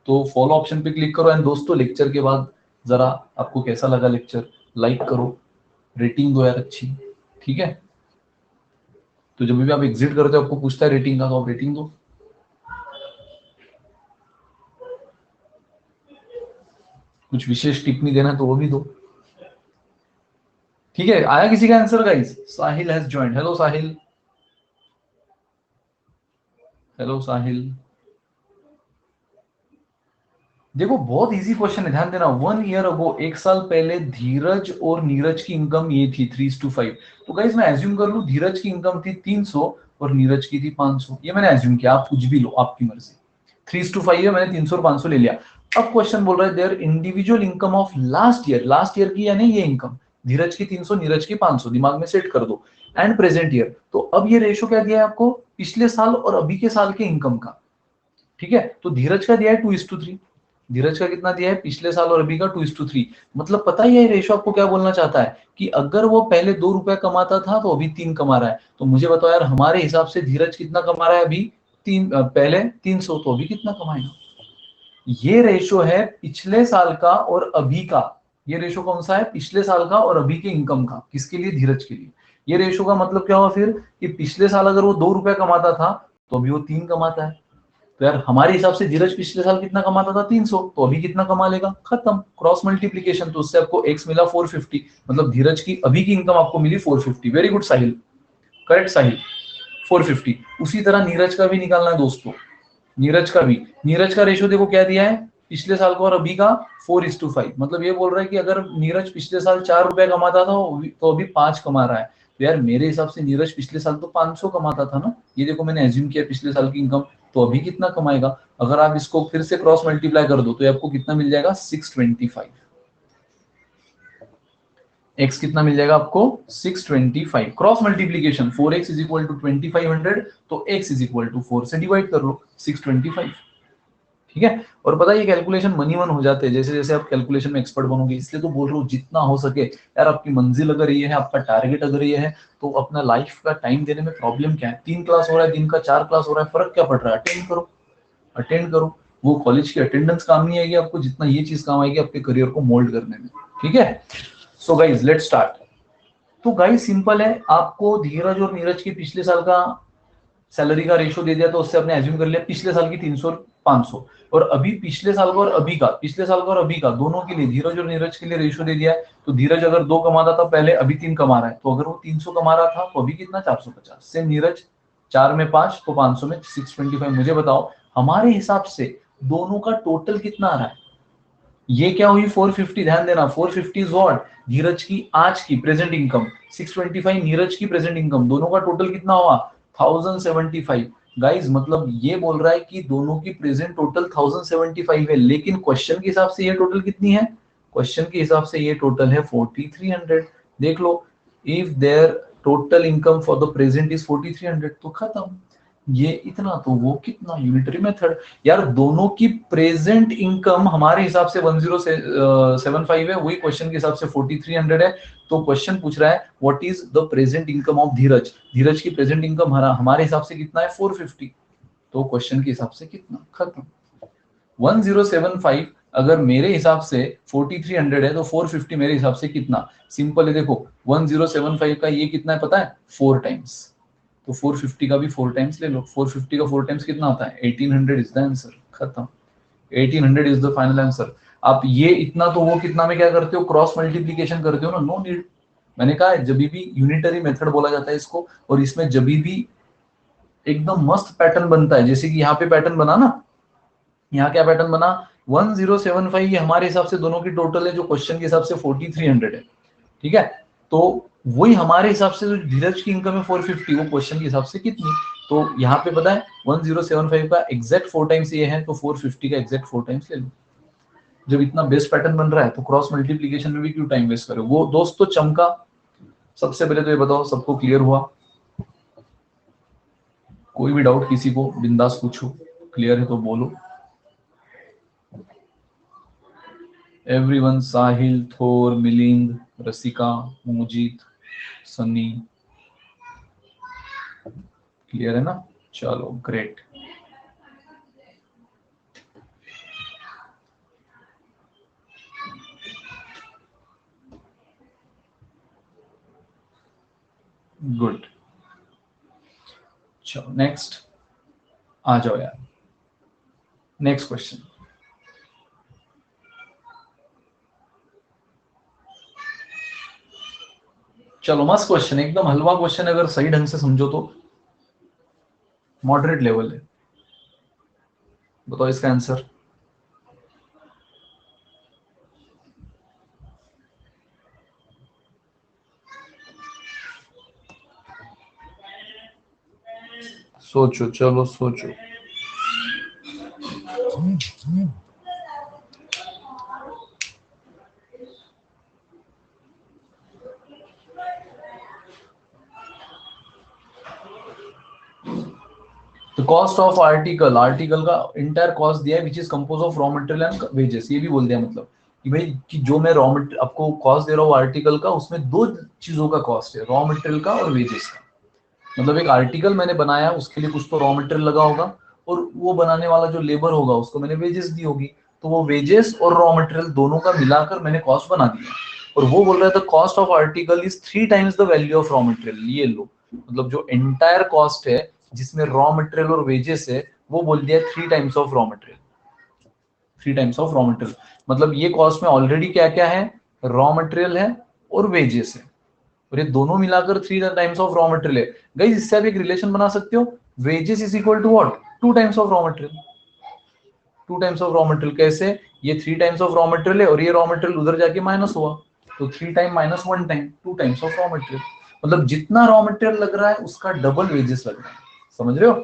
तो फॉलो ऑप्शन पे क्लिक करो। एंड दोस्तों लेक्चर के बाद जरा आपको कैसा लगा लेक्चर, लाइक करो, रेटिंग दो यार अच्छी। ठीक है, तो जब भी आप एग्जिट करते हो आपको पूछता है रेटिंग का, तो आप रेटिंग दो। कुछ विशेष टिप्पणी देना तो वो भी दो। ठीक है, आया किसी का answer guys? Sahil has joined. Hello Sahil, hello Sahil. देखो बहुत इजी क्वेश्चन है, ध्यान देना। 1 ईयर अगो, एक साल पहले धीरज और नीरज की इनकम ये थी 3:5। तो गाइस मैं एज्यूम कर लूं धीरज की इनकम थी 300 और नीरज की थी 500, ये मैंने एज्यूम किया, आप कुछ भी लो आपकी मर्जी। 3:5 है, मैंने 300 और 500 ले लिया। अब क्वेश्चन बोल रहा है their individual income of last year की, यानी ये इनकम धीरज की 300, नीरज की 500, दिमाग में सेट कर दो। एंड प्रेजेंट ईयर, तो अब ये रेशो क्या दिया है आपको, पिछले साल और अभी के साल के इनकम का। ठीक है, तो धीरज का दिया है 2:3। धीरज का कितना दिया है, पिछले साल और अभी का 2:3। मतलब पता ही है रेशो आपको क्या बोलना चाहता है, कि अगर वो पहले 2 रुपया कमाता था तो अभी 3 कमा रहा है। तो मुझे बताओ यार, हमारे हिसाब से धीरज कितना कमा रहा है अभी, पहले 300, तो अभी कितना कमाएगा। ये रेशो है पिछले साल का और अभी का। ये रेशो कौन सा है, पिछले साल का और अभी के इनकम का, किसके लिए, धीरज के लिए। ये रेशो का मतलब क्या हुआ फिर, कि पिछले साल अगर वो 2 रुपया कमाता था तो अभी वो 3 कमाता है। तो यार हमारे हिसाब से धीरज पिछले साल कितना कमाता था, 300, तो अभी कितना कमा लेगा, खत्म, क्रॉस मल्टीप्लीकेशन। तो उससे आपको एक्स मिला 450, मतलब धीरज की अभी की इनकम आपको मिली 450। वेरी गुड साहिल, करेक्ट साहिल, 450। उसी तरह नीरज का भी निकालना है दोस्तों। नीरज का रेशियो देखो क्या दिया है, पिछले साल का और अभी का 4:5। मतलब ये बोल रहा है कि अगर नीरज पिछले साल 4 रुपया कमाता था तो अभी 5 कमा रहा है। तो यार मेरे हिसाब से नीरज पिछले साल तो 500 कमाता था ना, ये देखो मैंने एज्यूम किया पिछले साल की इनकम, तो अभी कितना कमाएगा। अगर आप इसको फिर से क्रॉस मल्टीप्लाई कर दो तो आपको कितना मिल जाएगा, 625। x कितना मिल जाएगा आपको, 625। Cross multiplication 4x is equal to 2500, तो x इज इक्वल टू 4 से डिवाइड कर लो, 625। ठीक है, और पता है ये कैलकुलेशन मनी मन हो जाते हैं जैसे जैसे आप कैलकुलेशन में एक्सपर्ट बनोगे। इसलिए तो बोल रहा हूँ जितना हो सके यार, आपकी मंजिल अगर ये है, आपका टारगेट अगर ये है, तो अपना लाइफ का टाइम देने में प्रॉब्लम क्या है। 3 क्लास हो रहा है, दिन का 4 क्लास हो रहा है, फर्क क्या पड़ रहा है, अटेंड करो, अटेंड करो। वो कॉलेज की अटेंडेंस काम नहीं आएगी आपको, जितना ये चीज काम आएगी आपके करियर को मोल्ड करने में। ठीक है, सो गाइज लेट्स स्टार्ट। तो गाइज सिंपल है, आपको धीरज और नीरज की पिछले साल का सैलरी का रेशियो दे दिया, तो उससे आपने एज्यूम कर लिया पिछले साल की 300 और 500। और अभी पिछले साल का और अभी का, पिछले साल का और अभी का दोनों के लिए, धीरज और नीरज के लिए रेशियो दे दिया है। तो धीरज अगर 2 कमाता था पहले, अभी 3 कमा रहा है, तो अगर वो 300 कमा रहा था तो अभी कितना, 450। से नीरज 4 में 5 तो 500 में 625। मुझे बताओ हमारे हिसाब से दोनों का टोटल कितना आ रहा है। ये क्या हुई, 450। ध्यान देना 450 इज व्हाट, धीरज की आज की प्रेजेंट इनकम, 625 नीरज की प्रेजेंट इनकम, दोनों का टोटल कितना हुआ, 1075। गाइज मतलब ये बोल रहा है कि दोनों की प्रेजेंट टोटल 1075 है, लेकिन क्वेश्चन के हिसाब से ये टोटल कितनी है, क्वेश्चन के हिसाब से ये टोटल है 4300। देख लो, if there total income for the present is 4300, तो खत्म। ये इतना तो वो कितना, यूनिटरी मेथड। यार दोनों की प्रेजेंट इनकम हमारे हिसाब से 1075 है, वही क्वेश्चन के हिसाब से 4300 है। तो क्वेश्चन पूछ रहा है what is the present income of Dheeraj. Dheeraj की प्रेजेंट इनकम हमारे हिसाब से कितना है, 450। तो क्वेश्चन के हिसाब से कितना, खत्म। 1075 अगर मेरे हिसाब से 4300 है, तो 450 मेरे हिसाब से कितना, सिंपल है। देखो 1075 का ये कितना है पता है, 4 टाइम्स। तो 450 का भी 4 टाइम्स ले लो। 450 का 4 टाइम्स कितना होता है, 1800 इज द आंसर, खत्म। 1800 इज द फाइनल आंसर। आप ये इतना तो वो कितना में क्या करते हो, क्रॉस मल्टीप्लीकेशन करते हो ना, नो नीड। मैंने कहा जब भी यूनिटरी मेथड बोला जाता है इसको, और इसमें जब भी एकदम मस्त पैटर्न बनता है, जैसे कि यहाँ पे पैटर्न बना ना, यहाँ क्या पैटर्न बना, 1075 ये हमारे हिसाब से दोनों की टोटल है, जो क्वेश्चन के हिसाब से 4300 है। ठीक है, तो वही हमारे हिसाब से जो धीरज की इनकम है 450, वो क्वेश्चन के हिसाब से कितनी। तो यहाँ पे पता है 1075 का एग्जैक्ट 4 टाइम्स ये है, तो 450 का एग्जैक्ट 4 टाइम्स ले लो। जब इतना बेस्ट पैटर्न बन रहा है तो क्रॉस मल्टीप्लीकेशन में भी क्यों टाइम वेस्ट करो। वो दोस्त तो चमका। सबसे पहले तो ये बताओ सबको क्लियर हुआ? कोई भी डाउट किसी को बिंदास पूछो, क्लियर है तो बोलो। एवरीवन, साहिल, थोर, मिलिंद, रसिका, मुजीत, सनी, क्लियर है ना? चलो ग्रेट। गुड। चलो नेक्स्ट आ जाओ यार, नेक्स्ट क्वेश्चन। चलो मस्त क्वेश्चन, एकदम हलवा क्वेश्चन, अगर सही ढंग से समझो तो मॉडरेट लेवल है। बताओ इसका आंसर। सोचो, चलो सोचो। तो कॉस्ट ऑफ आर्टिकल, आर्टिकल का इंटायर कॉस्ट दिया है which is compose of raw material and wages. ये भी बोल दिया मतलब कि भाई कि जो मैं रॉ मटेरियल आपको कॉस्ट दे रहा हूँ आर्टिकल का, उसमें दो चीजों का कॉस्ट है, रॉ मटेरियल का और वेजेस का। मतलब एक आर्टिकल मैंने बनाया, उसके लिए कुछ तो रॉ मटेरियल लगा होगा, और वो बनाने वाला जो लेबर होगा उसको मैंने वेजेस दी होगी। तो वो वेजेस और रॉ मटेरियल दोनों का मिलाकर मैंने कॉस्ट बना दिया। और वो बोल रहा था cost of article is 3 times the value of raw material. ये लो, मतलब जो एंटायर कॉस्ट है जिसमें रॉ मटेरियल और वेजेस है, वो बोल दिया 3 times of raw material. 3 times of raw material मतलब ये कॉस्ट में ऑलरेडी क्या क्या है, रॉ मटेरियल है और वेजेस है, और ये दोनों मिलाकर 3 टाइम्स ऑफ रॉ मटेरियल है। गाइस इससे आप एक रिलेशन बना सकते हो, wages is equal to what, 2 times of raw material. 2 times of raw material कैसे, ये 3 टाइम्स ऑफ रॉ मटेरियल है और ये रॉ मटेरियल उधर जाके माइनस हुआ, तो 3 time minus 1 time, 2 times of raw material. मतलब जितना रॉ मटेरियल लग रहा है उसका डबल वेजेस लग रहा है। समझ रहे हो?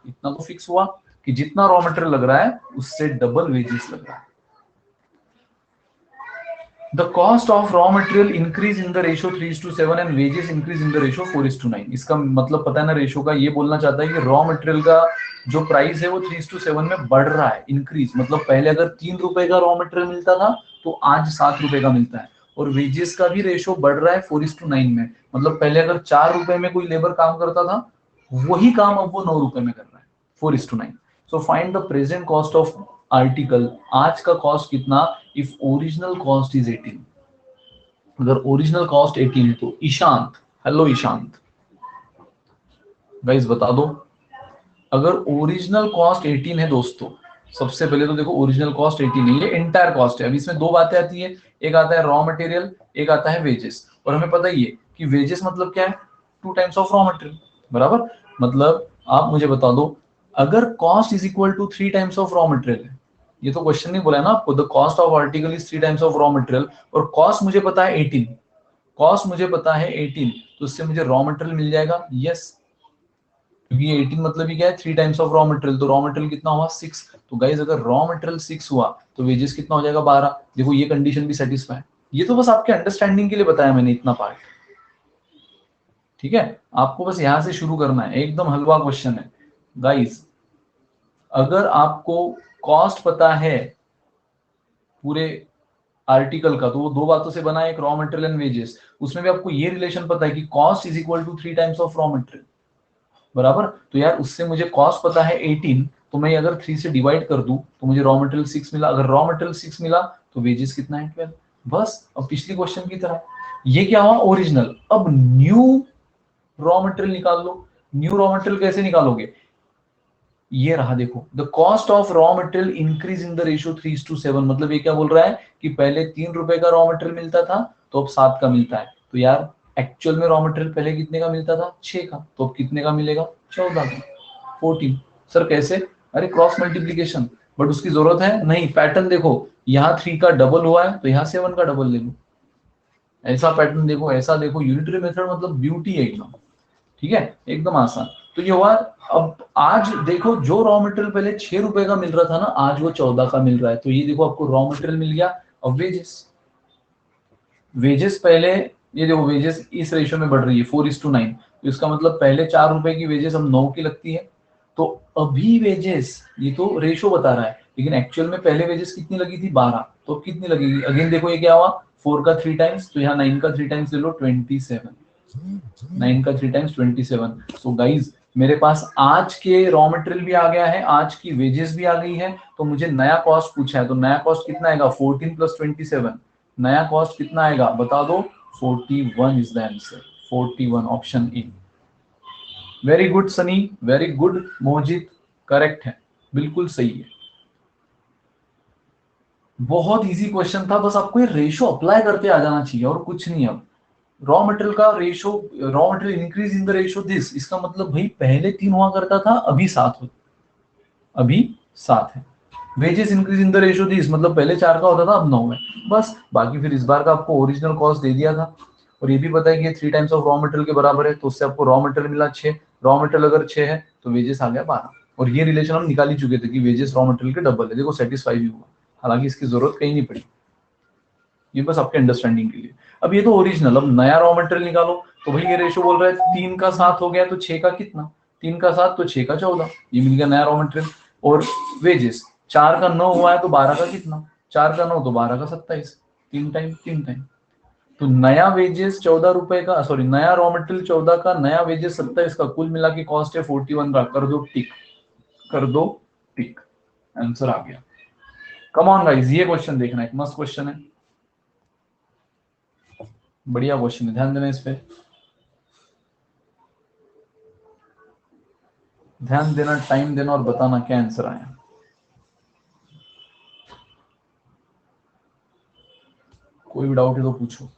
इतना तो फिक्स हुआ कि जितना रॉ मटेरियल लग रहा है उससे डबल वेजेस लग रहा है। The cost of raw material increase in the ratio 3:7 and wages increase in the ratio 4:9। इसका मतलब पता है ना रेशो का, ये बोलना चाहता है कि रॉ मटेरियल का जो प्राइस है वो 3:7 में बढ़ रहा है, इंक्रीज। मतलब पहले अगर 3 रुपए का रॉ मटेरियल मिलता था तो आज 7 रुपए का मिलता है। और वेजेस का भी रेशो बढ़ रहा है 4:9 में। मतलब पहले अगर 4 रुपए में कोई लेबर काम करता था, वही काम अब वो 9 रुपए में कर रहा है, 4:9। So find the present cost of article. आज का कॉस्ट कितना, इफ ओरिजिनल कॉस्ट इज 18। अगर ओरिजिनल कॉस्ट 18 है तो ईशांत, हेलो ईशांत, गाइस बता दो। अगर ओरिजिनल कॉस्ट 18 है दोस्तों, सबसे पहले तो देखो ओरिजिनल कॉस्ट 18 है, ये एंटायर कॉस्ट है। अब इसमें दो बातें आती है, एक आता है रॉ मटेरियल, एक आता है वेजेस। और हमें पता ही है कि वेजेस मतलब क्या है, 2 टाइम्स ऑफ रॉ मटेरियल, बराबर। मतलब आप मुझे बता दो, अगर cost is equal to 3 times of raw material है, ये तो क्वेश्चन नहीं बोला है ना आपको, the cost of article is 3 times of raw material, और कॉस्ट मुझे पता है 18, कॉस्ट मुझे पता है 18, तो उससे मुझे रॉ मटेरियल मिल जाएगा, यस। क्योंकि ये 18 मतलब ही क्या है, 3 टाइम्स ऑफ रॉ मटेरियल, तो रॉ मटेरियल कितना हुआ 6। तो गाइज अगर रॉ मटेरियल 6 हुआ तो वेजेस कितना हो जाएगा 12। देखो ये कंडीशन भी सेटिस्फाई। ये तो बस आपके अंडरस्टैंडिंग के लिए बताया मैंने इतना पार्ट, ठीक है। आपको बस यहां से शुरू करना है, एकदम हलवा क्वेश्चन है गाइज। अगर आपको कॉस्ट पता है पूरे आर्टिकल का, तो वो दो बातों से बना है, एक रॉ मटेरियल एंड वेजेस। उसमें भी आपको ये रिलेशन पता है कि cost is equal to 3 times of raw material, बराबर। तो यार उससे मुझे कॉस्ट पता है 18, तो मैं अगर 3 से डिवाइड कर दूं तो मुझे रॉ मटेरियल 6 मिला। अगर रॉ मटेरियल 6 मिला तो वेजेस कितना है 12। बस अब पिछली क्वेश्चन की तरह, ये क्या हुआ ओरिजिनल। अब न्यू रॉ मटेरियल निकाल लो। न्यू रॉ मटेरियल कैसे निकालोगे, ये रहा देखो, the cost of raw material increase in the ratio 3:7। मतलब ये क्या बोल रहा है कि पहले 3 रुपए का रॉ मटेरियल मिलता था तो अब 7 का मिलता है। तो यार एक्चुअल में रॉ मटेरियल पहले कितने का मिलता था, 6 का, तो अब कितने का मिलेगा, 14 का, 14। सर कैसे, अरे क्रॉस मल्टीप्लीकेशन। बट उसकी जरूरत है नहीं, पैटर्न देखो, यहाँ 3 का डबल हुआ है तो यहाँ 7 का डबल ले लो। ऐसा पैटर्न देखो, ऐसा देखो, यूनिटरी मेथड मतलब ब्यूटी है एकदम, ठीक है, एकदम आसान। तो ये हुआ। अब आज देखो, जो रॉ मटेरियल पहले 6 रुपए का मिल रहा था ना, आज वो 14 का मिल रहा है। तो ये देखो आपको रॉ मटेरियल मिल गया। अब वेजेस, वेजेस पहले, ये देखो वेजेस इस रेशियो में बढ़ रही है 4:9। तो इसका मतलब पहले 4 रुपए की वेजेस अब 9 की लगती है। तो अभी वेजेस, ये तो रेशियो बता रहा है, लेकिन एक्चुअल में पहले वेजेस कितनी लगी थी 12, तो कितनी लगेगी अगेन देखो, ये क्या हुआ 4 का 3 टाइम्स, तो यहाँ 9 का 3 टाइम्स ले लो 27, 9 का 3 टाइम्स 27। सो गाइज मेरे पास आज के रॉ मटेरियल भी आ गया है, आज की वेजेस भी आ गई है, तो मुझे नया कॉस्ट पूछा है, तो नया कॉस्ट कितना आएगा 14 + 27, नया कॉस्ट कितना आएगा बता दो, 41 is the answer, 41 option A. Very good Sunny, very good Mohjit, correct है, बिल्कुल सही है। बहुत इजी क्वेश्चन था, बस आपको ये रेशो अप्लाई करते आ जाना चाहिए और कुछ नहीं। अब रॉ मटेरियल का ratio, raw material increase in the ratio this, इसका मतलब भाई पहले 3 हुआ करता था, अभी 7 हो, अभी 7 है। Wages increase in the ratio this, मतलब पहले 4 का होता था, अब 9 है। बस बाकी फिर इस बार का आपको ओरिजिनल कॉस्ट दे दिया था, और ये भी पता है कि ये 3 टाइम्स ऑफ रॉ मटेरियल के बराबर है, तो उससे आपको रॉ मटेरियल मिला 6, रॉ मटेरियल अगर 6 है तो वेजेस आ गया 12। और ये रिलेशन हम निकाल ही चुके थे कि वेजेस रॉ मटेरियल के डबल है, देखो सेटिस्फाई भी हुआ, हालांकि इसकी जरूरत कहीं नहीं पड़ी, ये बस आपके अंडरस्टैंडिंग के लिए। अब ये तो ओरिजिनल, अब नया रॉ मटेरियल निकालो, तो भाई ये रेशो बोल रहा है 3 का 7 हो गया तो 6 का कितना, 3 का 7 तो 6 का 14, ये मिल गया नया रॉ मटेरियल। और वेजेस 4 का 9 हुआ है तो 12 का कितना, 4 का 9 तो 12 का 27, 3 टाइम 3 टाइम। तो नया वेजेस 14 रुपए का, सॉरी नया रॉ मटेरियल 14 का, नया वेजेस 27 का, कुल मिला के कॉस्ट है 41 का, कर दो टिक, कर दो टिक, आंसर आ गया। कम ऑन गाइस, ये क्वेश्चन देखना, एक मस्त क्वेश्चन है, बढ़िया क्वेश्चन है, ध्यान देना इस पे, ध्यान देना, टाइम देना और बताना क्या आंसर आया। कोई भी डाउट है तो पूछो।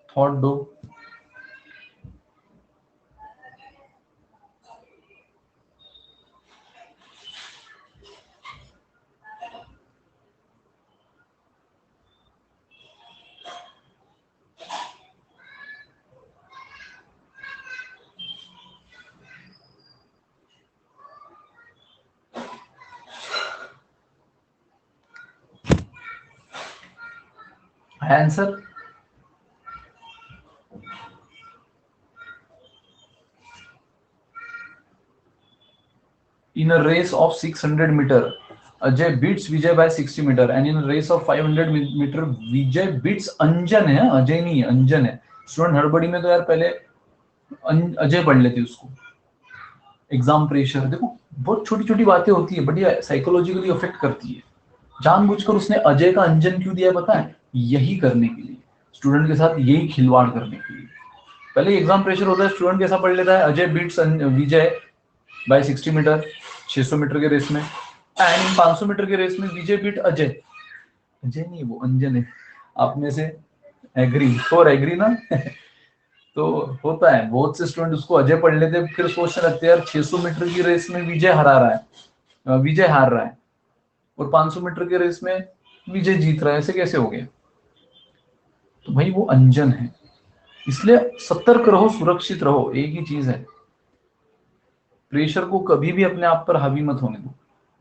थॉट दो। Answer in a race of 600 meter, Ajay beats Vijay by 60 meter, and in a race of 500 meter, Vijay beats अंजन है, अजय नहीं है, अंजन है। स्टूडेंट हड़बड़ी में तो यार पहले अजय पढ़ लेते उसको। एग्जाम प्रेशर, देखो बहुत छोटी छोटी बातें होती है, बढ़िया साइकोलॉजिकली अफेक्ट करती है। जानबूझकर उसने अजय का अंजन क्यों दिया पता है, यही करने के लिए, स्टूडेंट के साथ यही खिलवाड़ करने के लिए। पहले एग्जाम प्रेशर होता है, स्टूडेंट कैसा पढ़ लेता है, अजय बीट्स विजय बाय 60 मीटर, 600 मीटर के रेस में, एंड 500 मीटर के रेस में विजय बीट अजय, अजय नहीं वो अंजन है। आप में से एग्री और एग्री ना तो होता है, बहुत से स्टूडेंट उसको अजय पढ़ लेते हैं, फिर सोचने लगते हैं यार 600 मीटर की रेस में विजय हरा रहा है, विजय हार रहा है, और 500 मीटर के रेस में विजय जीत रहा है, ऐसे कैसे हो गया। तो भाई वो अंजन है, इसलिए सतर्क रहो, सुरक्षित रहो, एक ही चीज है। प्रेशर को कभी भी अपने आप पर हावी मत होने दो,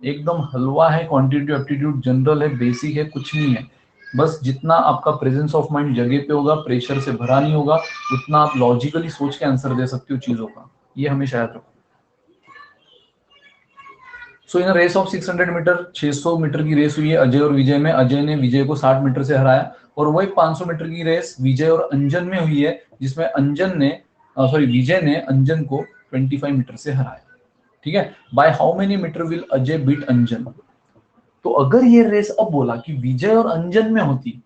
एकदम हलवा है, क्वांटिटेटिव एप्टीट्यूड जनरल है, बेसिक है, कुछ नहीं है। बस जितना आपका प्रेजेंस ऑफ माइंड जगह पे होगा, प्रेशर से भरा नहीं होगा, उतना आप लॉजिकली सोच के आंसर दे सकते हो चीजों का, ये हमेशा याद रखो। सो in race of 600 metre, 600 metre की रेस हुई है अजय और विजय में, अजय ने विजय को 60 मीटर से हराया। और वही 500 मीटर की रेस विजय और अंजन में हुई है, जिसमें अंजन ने, सॉरी विजय ने अंजन को 25 मीटर से हराया। ठीक है, by how many metre will Ajay beat Anjan. तो अगर ये रेस अब बोला कि विजय और अंजन में होती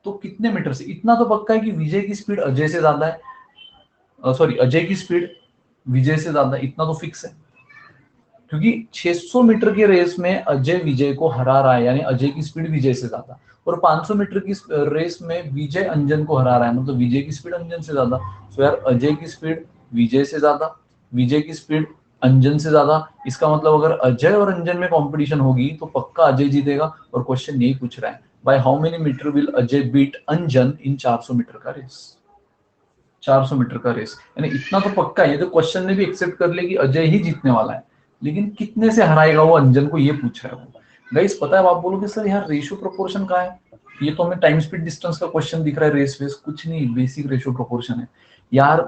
तो कितने मीटर से, इतना तो पक्का है कि विजय की स्पीड अजय से ज्यादा है, सॉरी अजय की स्पीड विजय से ज्यादा, इतना तो फिक्स है, क्योंकि 600 मीटर की रेस में अजय विजय को हरा रहा है, यानी अजय की स्पीड विजय से ज्यादा। और 500 मीटर की रेस में विजय अंजन को हरा रहा है, मतलब विजय की स्पीड अंजन से ज्यादा। तो यार अजय की स्पीड विजय से ज्यादा, विजय की स्पीड अंजन से ज्यादा। इसका मतलब अगर अजय और अंजन में कंपटीशन होगी तो पक्का अजय जीतेगा, और क्वेश्चन यही पूछ रहा है, by how many metre will Ajay beat Anjan in 400 meter का रेस। 400 मीटर का रेस, यानी इतना तो पक्का है, ये तो क्वेश्चन ने भी एक्सेप्ट कर ले कि अजय ही जीतने वाला है, लेकिन कितने से हराएगा वो अंजन को, ये पूछ रहा है वो। गाइस पता है, आप बोलोगे सर यहाँ रेशियो प्रोपोर्शन कहाँ है, ये तो हमें टाइम स्पीड डिस्टेंस का क्वेश्चन दिख रहा है, रेस वेस कुछ नहीं, बेसिक रेशियो प्रोपोर्शन है यार।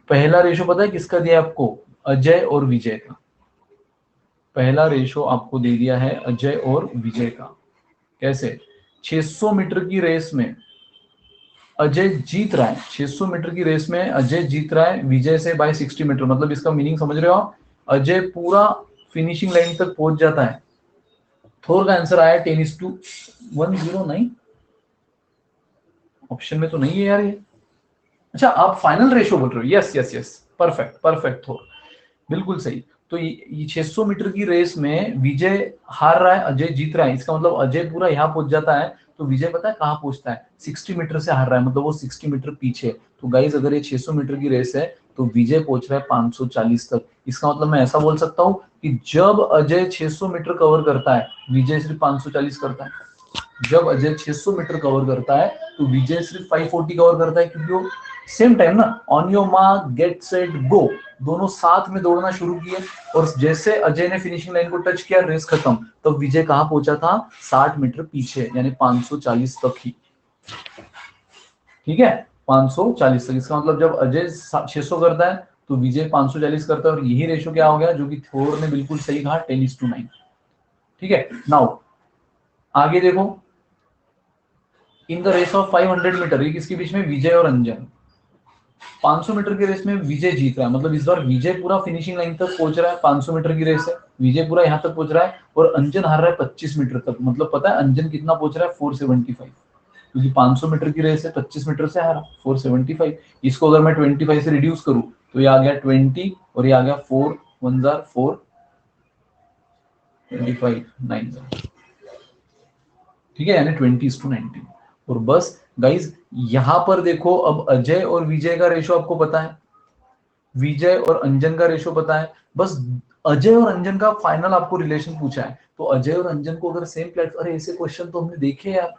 पहला रेशियो पता है किसका दिया है आपको, अजय और विजय का। पहला रेशियो आपको दे दिया है अजय और विजय का। कैसे, 600 मीटर की रेस में अजय जीत रहा है, 600 मीटर की रेस में अजय जीत रहा है विजय से बाय 60 मीटर। मतलब इसका मीनिंग समझ रहे हो आप, अजय पूरा फिनिशिंग लाइन तक पहुंच जाता है। थोर का आंसर आया 10:109। ऑप्शन में तो नहीं है यार ये। अच्छा आप फाइनल रेशियो बोल रहे हो, yes yes yes, perfect perfect Thor, बिल्कुल सही। तो ये 600 मीटर की रेस में विजय हार रहा है, अजय जीत रहा है, इसका मतलब अजय पूरा यहाँ पहुंच जाता है, तो विजय पता है कहाँ पहुंचता है, 60 मीटर से हार रहा है, मतलब वो 60 मीटर पीछे। तो गाइस अगर ये 600 मीटर की रेस है तो विजय पहुंच रहा है 540 तक। इसका मतलब मैं ऐसा बोल सकता हूँ कि जब अजय 600 मीटर कवर करता है, विजय सिर्फ 540 करता है। जब अजय 600 मीटर कवर करता है तो विजय सिर्फ 540 कवर करता है, क्योंकि वो सेम टाइम ना, on your mark get set go, दोनों साथ में दौड़ना शुरू किए। और जैसे अजय ने फिनिशिंग लाइन को टच किया, रेस खत्म, तब तो विजय कहां पहुंचा था, 60 मीटर पीछे, यानी 540 तक ही। ठीक है, 540 तक। इसका मतलब जब अजय 600 करता है तो विजय 540 करता है, और यही रेशो क्या हो गया, जो कि थोर ने बिल्कुल सही कहा, 10:9। ठीक है, नाउ आगे देखो, in the race of 500 meter, ये किसके बीच में, विजय और अंजन। 500 मीटर की रेस में विजय जीत रहा है, मतलब इस बार विजय पूरा फिनिशिंग लाइन तक पहुंच रहा है। 500 मीटर की रेस है, विजय पूरा यहां तक पहुंच रहा है, और अंजन हार रहा है 25 मीटर तक। मतलब पता है अंजन कितना पहुंच रहा है, 475, क्योंकि 500 मीटर की रेस है, 25 मीटर से हारा 475। इसको अगर मैं 25 से रिड्यूस करूं तो ये आ गया 20, और ये आ गया 4 1 4 25 9। ठीक है, यानी 20:19। और बस गाइज यहां पर देखो, अब अजय और विजय का रेशो आपको पता है, विजय और अंजन का रेशो पता है, बस अजय और अंजन का फाइनल आपको रिलेशन पूछा है। तो अजय और अंजन को अगर सेम प्लेटफॉर्म, अरे ऐसे क्वेश्चन तो हमने देखे यार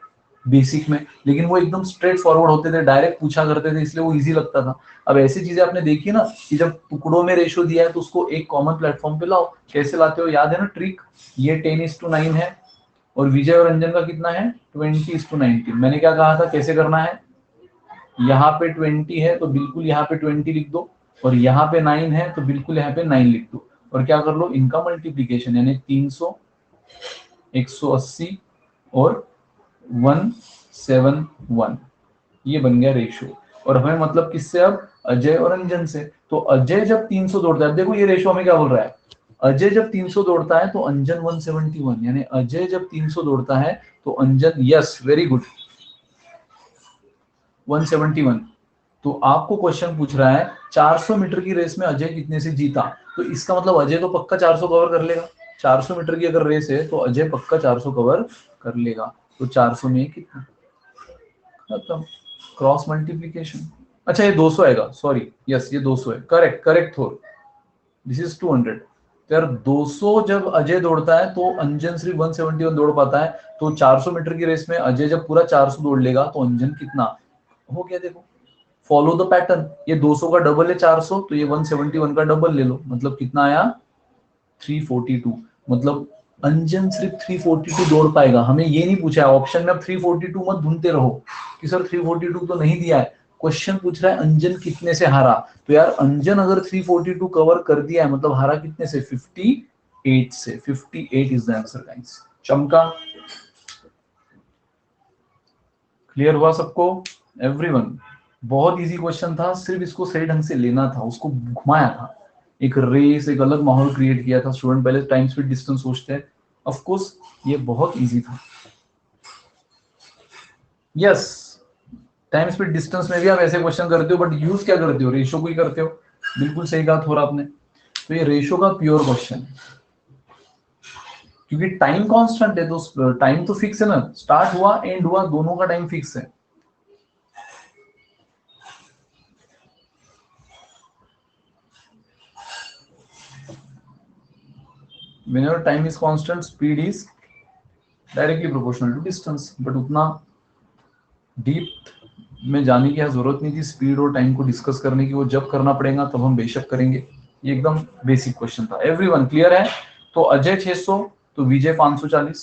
बेसिक में, लेकिन वो एकदम स्ट्रेट फॉरवर्ड होते थे, डायरेक्ट पूछा करते थे, इसलिए वो इजी लगता था। अब ऐसी चीजें आपने देखी ना, कि जब टुकड़ों में रेशो दिया है तो उसको एक कॉमन प्लेटफॉर्म पे लाओ, कैसे लाते हो, याद है ना ट्रिक, ये 10:9 है, और विजय और अंजन का कितना है, 20:19। मैंने क्या कहा था कैसे करना है, यहाँ पे 20 है तो बिल्कुल यहाँ पे 20 लिख दो, और यहाँ पे 9 है तो बिल्कुल यहाँ पे 9 लिख दो, और क्या कर लो, इनका मल्टीप्लीकेशन, यानी 300 180 और 171, ये बन गया रेशियो। और हमें मतलब किससे, अब अजय और अंजन से। तो अजय जब 300 दौड़ता है, देखो ये रेशियो हमें क्या बोल रहा है, अजय जब 300 दौड़ता है तो अंजन 171, यानी अजय जब 300 दौड़ता है तो अंजन, यस वेरी गुड, 171। तो आपको क्वेश्चन पूछ रहा है 400 मीटर की रेस में अजय कितने से जीता, तो इसका मतलब अजय तो पक्का 400 कवर कर लेगा। 400 मीटर की अगर रेस है तो अजय पक्का 400 कवर कर लेगा। तो 400 में कितना, खत्म, क्रॉस मल्टीप्लीकेशन। अच्छा ये 200 आएगा, सॉरी, यस ये 200 है, correct correct Thor, this is 200। तो यार 200 जब अजय दौड़ता है तो अंजन सिर्फ 171 दौड़ पाता है। तो 400 मीटर की रेस में अजय जब पूरा 400 दौड़ लेगा तो अंजन कितना हो गया, देखो फॉलो द पैटर्न, ये 200 का डबल है 400, तो ये 171 का डबल ले लो, मतलब कितना आया, 342। मतलब अंजन सिर्फ 342 दौड़ पाएगा, हमें ये नहीं पूछा है ऑप्शन में, अब 342 मत ढूंढते रहो कि सर 342 तो नहीं दिया है, क्वेश्चन पूछ रहा है अंजन कितने से हारा। तो यार अंजन अगर 342 कवर कर दिया है, मतलब हारा कितने से, 58 से। 58 इज द आंसर गाइस। चमका, क्लियर हुआ सबको, एवरीवन। बहुत इजी क्वेश्चन था, सिर्फ इसको सही ढंग से लेना था, उसको घुमाया था, एक रेस, एक अलग माहौल क्रिएट किया था। स्टूडेंट पहले टाइम स्पीड डिस्टेंस सोचते हैं, ऑफ कोर्स ये बहुत इजी था। यस, टाइम स्पीड डिस्टेंस में भी आप ऐसे क्वेश्चन करते हो, बट यूज क्या करते हो, रेशो को ही करते हो। बिल्कुल सही कहा थोड़ा आपने, तो ये रेशो का प्योर क्वेश्चन है, क्योंकि टाइम कांस्टेंट है, तो टाइम तो फिक्स है ना, स्टार्ट हुआ एंड हुआ दोनों का टाइम फिक्स है। whenever time is constant, speed is directly proportional to distance. But उतना डीप में जाने की जरूरत नहीं थी स्पीड और टाइम को डिस्कस करने की, वो जब करना पड़ेगा तब हम बेशक करेंगे। ये एकदम बेसिक क्वेश्चन था। एवरीवन क्लियर है? तो अजय 600 तो विजय 540,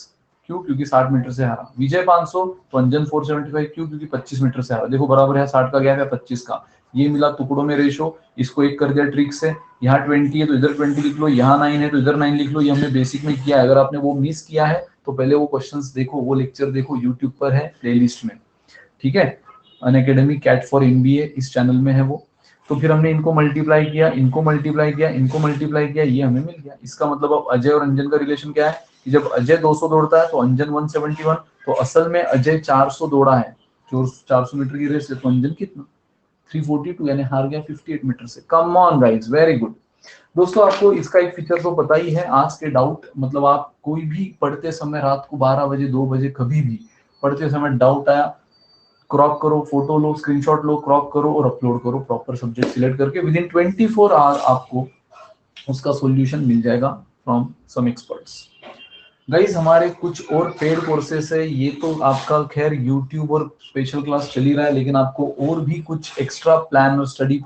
क्यों? क्योंकि 60 मीटर से हारा। विजय 500 तो अंजन 475, क्यों? क्योंकि 25 मीटर से हारा। देखो बराबर है, 60 का गैप है 25 का, ये मिला टुकड़ों में रेशो, इसको एक कर दिया ट्रिक से। यहाँ 20 है तो इधर 20 लिख लो, यहाँ 9 है तो इधर 9 लिख लो। ये हमने बेसिक में किया है। अगर आपने वो मिस किया है तो पहले वो क्वेश्चंस देखो, वो लेक्चर देखो, यूट्यूब पर है प्लेलिस्ट में, ठीक है? अनअकैडमी कैट फॉर एमबीए इस चैनल में है वो। तो फिर हमने इनको मल्टीप्लाई किया, इनको मल्टीप्लाई किया, इनको मल्टीप्लाई किया, ये हमें मिल गया। इसका मतलब अब अजय और अंजन का रिलेशन क्या है कि जब अजय 200 दौड़ता है तो अंजन 171, तो असल में अजय 400 दौड़ा है, जो 400 मीटर की रेस है, तो अंजन कितना? 342, यानी हार गया 58 मीटर से। Come on guys, very good. दोस्तों आपको इसका एक फीचर तो पता ही है, आज के डाउट मतलब आप कोई भी पढ़ते समय रात को 12 बजे 2 बजे कभी भी पढ़ते समय डाउट आया, क्रॉप करो, फोटो लो, स्क्रीनशॉट लो, क्रॉप करो और अपलोड करो प्रॉपर सब्जेक्ट सिलेक्ट करके। विद इन 24 आवर आपको उसका सॉल्यूशन मिल जाएगा फ्रॉम सम एक्सपर्ट्स। गाइस हमारे कुछ और पेड कोर्सेस है, ये तो आपका खैर यूट्यूब और स्पेशल क्लास चल ही रहा है, लेकिन आपको और भी कुछ एक्स्ट्रा प्लान और study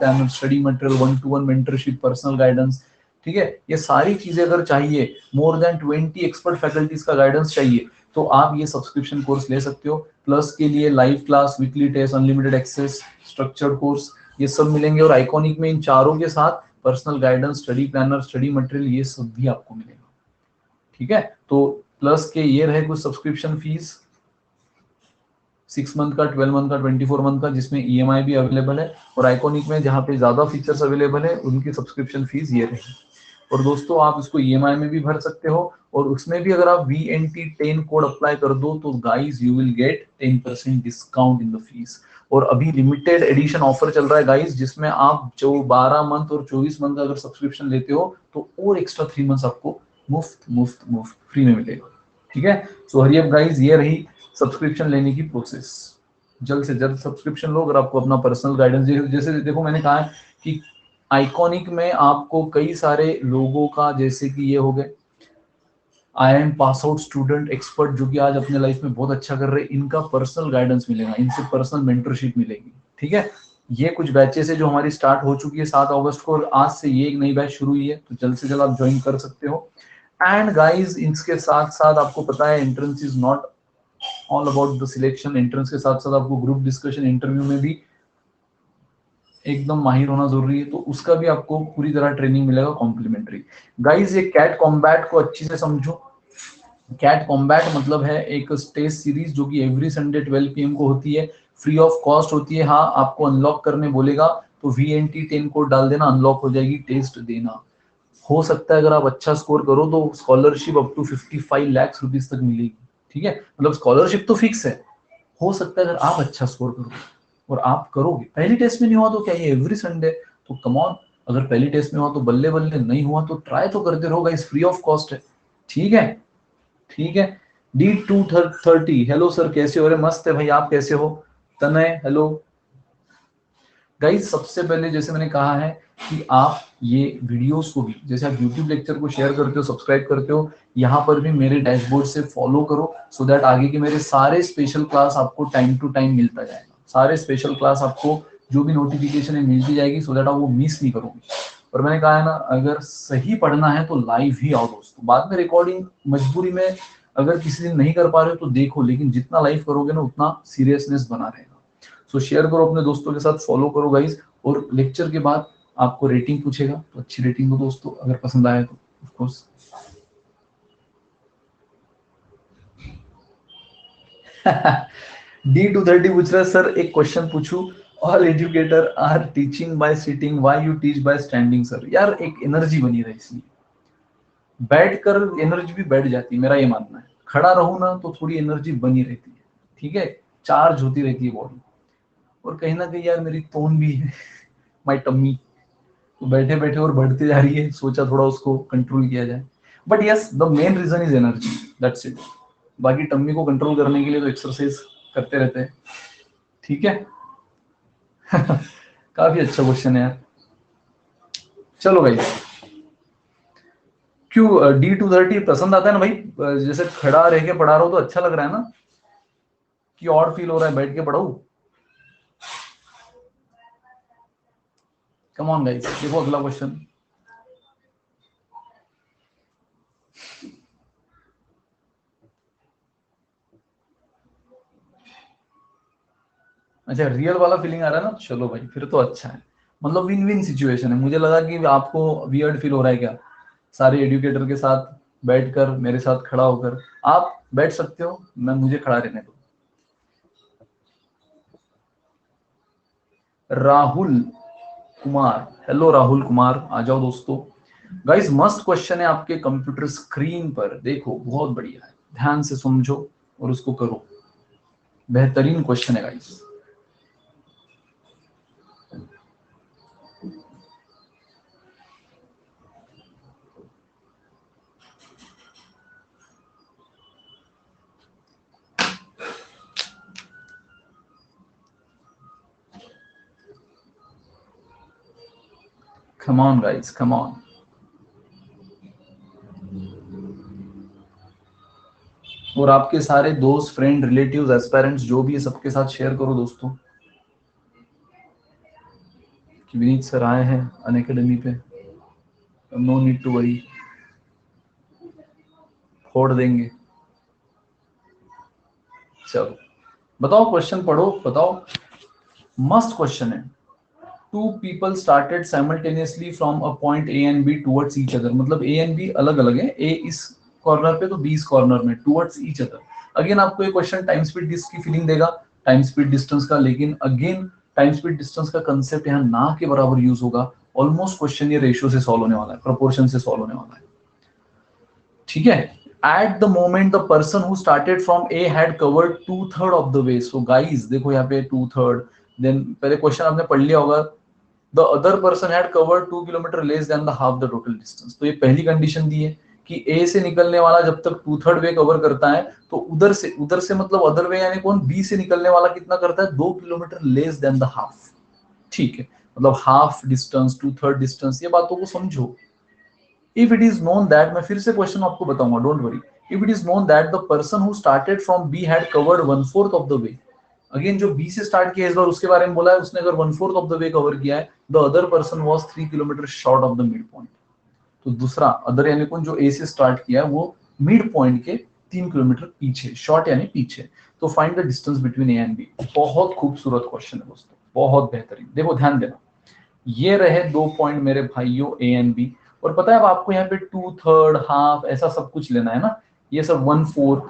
material, 1-to-1 mentorship, personal guidance, ठीक है, ये सारी चीजें अगर चाहिए, मोर देन 20 एक्सपर्ट फैकल्टीज का गाइडेंस चाहिए, तो आप ये सब्सक्रिप्शन कोर्स ले सकते हो। प्लस के लिए live class, weekly test, unlimited access, structured course, ये सब मिलेंगे। और आइकॉनिक में इन चारों के साथ personal guidance, study planner, study material, ये सब भी आपको मिलेगा, ठीक है? तो प्लस के ये रहे कुछ सब्सक्रिप्शन फीस, 6 मंथ का, 12 मंथ का, 24 मंथ का, जिसमें ईएमआई भी अवेलेबल है। और आइकॉनिक में जहाँ पे ज्यादा फीचर्स अवेलेबल है, उनकी सब्सक्रिप्शन फीस ये रही। और दोस्तों आप इसको ईएमआई में भी भर सकते हो, और उसमें भी अगर आप VNT10 कोड अप्लाई कर दो तो guys you will get 10% discount in the fees. और अभी लिमिटेड एडिशन ऑफर चल रहा है गाइस, जिसमें आप जो 12 मंथ और 24 मंथ का अगर सब्सक्रिप्शन लेते हो तो और एक्स्ट्रा 3 मंथ आपको मुफ्त मुफ्त मुफ्त फ्री में मिलेगा, ठीक है? सो हरी अप गाइस, ये रही सब्सक्रिप्शन लेने की प्रोसेस। जल्द से जल्द सब्सक्रिप्शन लो अगर आपको अपना पर्सनल गाइडेंस, जैसे देखो मैंने कहा है कि आइकॉनिक में आपको कई सारे लोगों का, जैसे कि ये हो गए IIM pass out student expert, जो कि आज अपने लाइफ में बहुत अच्छा कर रहे हैं, इनका पर्सनल गाइडेंस मिलेगा, इनसे पर्सनल मेंटरशिप मिलेगी, ठीक है? ये कुछ बैचेस है जो हमारी स्टार्ट हो चुकी है 7 अगस्त को, और आज से ये एक नई बैच शुरू हुई है, तो जल्द से जल्द आप ज्वाइन कर सकते हो। एंड गाइस इसके साथ साथ आपको पता है entrance is not all about the selection. Entrance के साथ साथ आपको ग्रुप डिस्कशन, इंटरव्यू में भी एकदम माहिर होना जरूरी है, तो उसका भी आपको पूरी तरह ट्रेनिंग मिलेगा कॉम्प्लीमेंट्री। गाइस ये कैट कॉम्बैट को अच्छी से समझो। कैट कॉम्बैट मतलब है एक टेस्ट सीरीज जो कि एवरी संडे 12 PM को होती है, फ्री ऑफ कॉस्ट होती है। हाँ आपको अनलॉक करने बोलेगा तो VNT10 कोड डाल देना, अनलॉक हो जाएगी, टेस्ट देना। हो सकता है अगर आप अच्छा स्कोर करो तो scholarship up to 55 lakh rupees तक मिलेगी, ठीक है? मतलब स्कॉलरशिप तो फिक्स है, हो सकता है अगर आप अच्छा स्कोर करो, और आप करोगे। पहली टेस्ट में नहीं हुआ तो क्या, ये एवरी संडे, तो कम ऑन, अगर पहली टेस्ट में हुआ तो बल्ले बल्ले, नहीं हुआ तो ट्राई तो करते रहो गाइस, फ्री ऑफ कॉस्ट है, ठीक है? ठीक है। D230 हेलो सर कैसे हो? रहे मस्त है भाई, आप कैसे हो? तनय हेलो। गाइस सबसे पहले जैसे मैंने कहा है कि आप ये वीडियोस को भी, जैसे आप YouTube लेक्चर को शेयर करते हो, सब्सक्राइब करते हो, यहाँ पर भी मेरे डैशबोर्ड से फॉलो करो, सो दैट आगे के मेरे सारे स्पेशल क्लास आपको टाइम टू टाइम मिलता जाएगा। सारे स्पेशल क्लास आपको जो भी नोटिफिकेशन है मिलती जाएगी, सो दैट आप वो मिस नहीं करोगे। और मैंने कहा है ना, अगर सही पढ़ना है तो लाइव ही आओ दोस्तों, बाद में रिकॉर्डिंग मजबूरी में अगर किसी दिन नहीं कर पा रहे हो तो देखो, लेकिन जितना लाइव करोगे ना उतना सीरियसनेस बना रहेगा। सो शेयर करो अपने दोस्तों के साथ, फॉलो करो गाइस। और लेक्चर के बाद आपको रेटिंग पूछेगा तो अच्छी रेटिंग दो दोस्तों, अगर पसंद आए तो ऑफ कोर्स। D230 पूछ रहा है सर एक क्वेश्चन पूछूं, all educator are teaching by sitting, why you teach by standing sir? यार एक एनर्जी बनी रहे, इसलिए बैठकर एनर्जी भी बैठ जाती है, मेरा ये मानना है। खड़ा रहूं ना तो थोड़ी एनर्जी बनी रहती है, ठीक है, चार्ज होती रहती है बॉडी। और कहीं ना कहीं यार मेरी टोन भी है, माई टम्मी, तो बैठे बैठे और बढ़ती जा रही है, सोचा थोड़ा उसको कंट्रोल किया जाए। But yes the main reason is energy, that's it. बाकी टम्मी को कंट्रोल करने के लिए तो एक्सरसाइज करते रहते हैं, ठीक है? काफी अच्छा क्वेश्चन है यार। चलो भाई, क्यों D230 पसंद आता है ना भाई, जैसे खड़ा रह के पढ़ा रहा हो तो अच्छा लग रहा है ना, कि और फील हो रहा है बैठ के पढ़ाऊं? कम ऑन गाइस, देखो अगला क्वेश्चन। अच्छा, रियल वाला फीलिंग आ रहा है ना, चलो भाई फिर तो अच्छा है। मतलब विन विन सिचुएशन है। मुझे लगा कि आपको वियर्ड फील हो रहा है क्या, सारे एजुकेटर के साथ बैठकर मेरे साथ खड़ा होकर। आप बैठ सकते हो, मैं मुझे खड़ा रहने दो। राहुल कुमार, हेलो राहुल कुमार, आ जाओ दोस्तों। गाइस मस्त क्वेश्चन है आपके कंप्यूटर स्क्रीन पर, देखो बहुत बढ़िया है, ध्यान से समझो और उसको करो। बेहतरीन क्वेश्चन है guys. Come on guys, come on. और आपके सारे दोस्त, फ्रेंड, रिलेटिव्स, एस्पायरेंट्स जो भी है, सबके साथ शेयर करो दोस्तों कि विनीत सर आए हैं अनअकैडमी पे। नो नीड टू वरी, फोड़ देंगे। चलो बताओ, क्वेश्चन पढ़ो, बताओ। मस्त क्वेश्चन है। Two people started simultaneously from a point A and B towards each other. मतलब ए एंड बी अलग अलग है, ए इस कॉर्नर पे तो बी इस कॉर्नर में, टुवर्ड्स ईच अदर। अगेन आपको ये क्वेश्चन टाइम स्पीड डिस्टेंस की फीलिंग देगा, टाइम स्पीड डिस्टेंस का, लेकिन अगेन टाइम स्पीड डिस्टेंस का कंसेप्ट यहाँ ना के बराबर यूज होगा। ऑलमोस्ट क्वेश्चन ये रेशियो से सॉल्व होने वाला है, प्रोपोर्शन से सॉल्व होने वाला है। ठीक है। Eight the moment the person who started from A had covered 2/3 of the way. So guys देखो यहाँ पे 2/3, देन पहले क्वेश्चन आपने पढ़ लिया होगा, the other person had covered 2 kilometre less than the half the total distance. तो ये पहली कंडीशन दी है कि ए से निकलने वाला जब तक 2/3 वे कवर करता है, तो उधर से मतलब अदर वे यानी कौन, बी से निकलने वाला कितना करता है, 2 kilometre less than the half. ठीक है, मतलब हाफ डिस्टेंस, 2/3 डिस्टेंस, ये बातों को समझो। If it is known that, मैं फिर से क्वेश्चन आपको बताऊंगा, don't worry. If it is known that the person who started from be had covered 1/4 of the way. Again जो बी से स्टार्ट किया इस बार उसके बारे में बोला है, उसने अगर 1/4 ऑफ द वे कवर किया है, the other person was 3 kilometre short of the mid point. तो दूसरा अदर यानी कौन, जो ए से स्टार्ट किया है वो मिड पॉइंट के 3 किलोमीटर पीछे, शॉर्ट यानी पीछे। तो find the distance between A and B. बहुत खूबसूरत क्वेश्चन है दोस्तों, बहुत बेहतरीन। देखो ध्यान देना, ये रहे 2 पॉइंट मेरे भाइयों, ए एंड बी। और पता है अब आपको यहाँ पे 2/3 हाफ ऐसा सब कुछ लेना है ना, ये सब 1/4।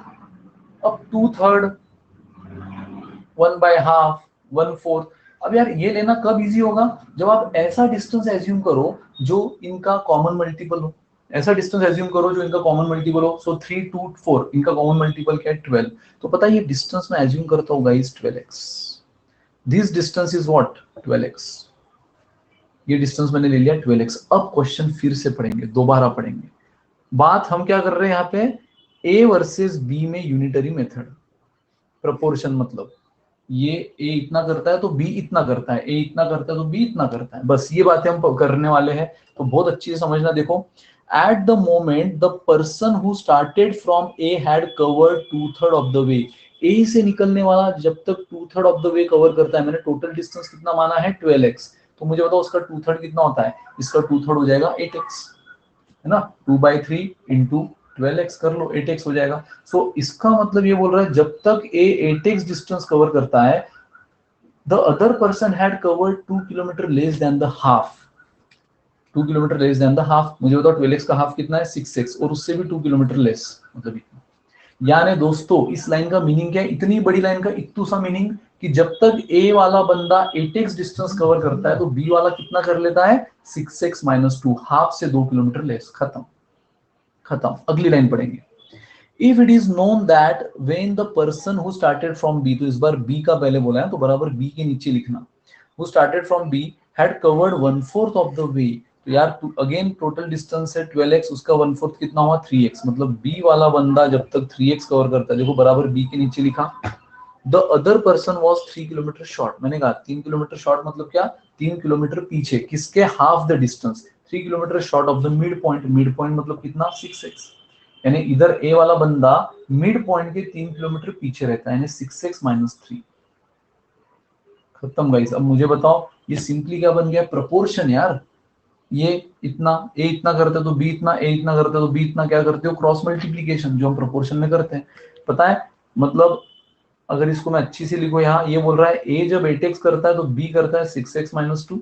अब 2/3, 1/2, 1/4। अब यार ये लेना कब इजी होगा, जब आप ऐसा डिस्टेंस एज्यूम करो जो इनका कॉमन मल्टीपल हो। ऐसा डिस्टेंस एज्यूम करो जो इनका कॉमन मल्टीपल हो। सो 3, 2, 4 इनका कॉमन मल्टीपल क्या है, 12। तो पता है ये डिस्टेंस मैं एज्यूम करता हूँ guys 12x। This distance is what, 12x। ये डिस्टेंस मैंने ले लिया 12x। अब क्वेश्चन फिर से पढ़ेंगे, दोबारा पढ़ेंगे। बात हम क्या कर रहे हैं यहाँ पे, ए वर्सेस बी में यूनिटरी मेथड, प्रोपोर्शन। मतलब ये ए इतना करता है तो बी इतना करता है, ए इतना करता है तो बी इतना करता है, बस ये बातें हम करने वाले हैं। तो बहुत अच्छी से समझना। देखो, at the moment the person who started from A had covered 2/3 of the way. A से निकलने वाला जब तक 2/3 ऑफ द वे कवर करता है, मैंने टोटल डिस्टेंस कितना माना है, 12x। तो मुझे बताओ उसका 2/3 कितना होता है, इसका 2/3 हो जाएगा 8x, है ना। 2/3 इंटू 12x कर लो, 8x हो जाएगा। सो इसका मतलब ये बोल रहा है जब तक ए 8x डिस्टेंस कवर करता है, the other person had covered 2 kilometre less than the half. 2 kilometre less than the half, मुझे बताओ 12x का हाफ कितना है, 6x, और उससे भी 2 किलोमीटर लेस, मतलब इतना। यानी दोस्तों इस लाइन का मीनिंग क्या है, इतनी बड़ी लाइन का इतू सा मीनिंग, कि जब तक ए वाला बंदा 8x डिस्टेंस कवर करता है तो बी वाला कितना कर लेता है, 6x - 2, हाफ से 2 किलोमीटर लेस। खत्म, खत्म। अगली लाइन पढ़ेंगे। If it is known that when the person who started from B, तो इस बार बी का पहले बोला है तो बराबर बी के नीचे लिखना, who started from be had covered 1/4 of the वे। तो यार अगेन टोटल डिस्टेंस है 12x, उसका 1/4 कितना हुआ, 3x। मतलब बी वाला बंदा जब तक 3x कवर करता है, देखो बराबर बी के नीचे लिखा। The other person was 3 kilometre short. मैंने कहा 3 किलोमीटर शॉर्ट मतलब क्या, 3 किलोमीटर पीछे, किसके, half the distance. 3 kilometre short of the mid point. Mid point मतलब कितना 6x, यानी इधर ए वाला बंदा मिड पॉइंट के 3 किलोमीटर पीछे रहता है, यानी 6x माइनस 3। खत्म गाइस। अब मुझे बताओ ये सिंपली क्या बन गया, प्रपोर्शन यार। ये इतना ए इतना करते तो बी इतना, ए इतना करते तो बी इतना, क्या करते हो क्रॉस मल्टीप्लीकेशन, जो हम प्रोपोर्शन में करते हैं। पता है मतलब अगर इसको मैं अच्छी से लिखो, यहाँ ये बोल रहा है ए जब 8x करता है तो बी करता है 6x माइनस 2,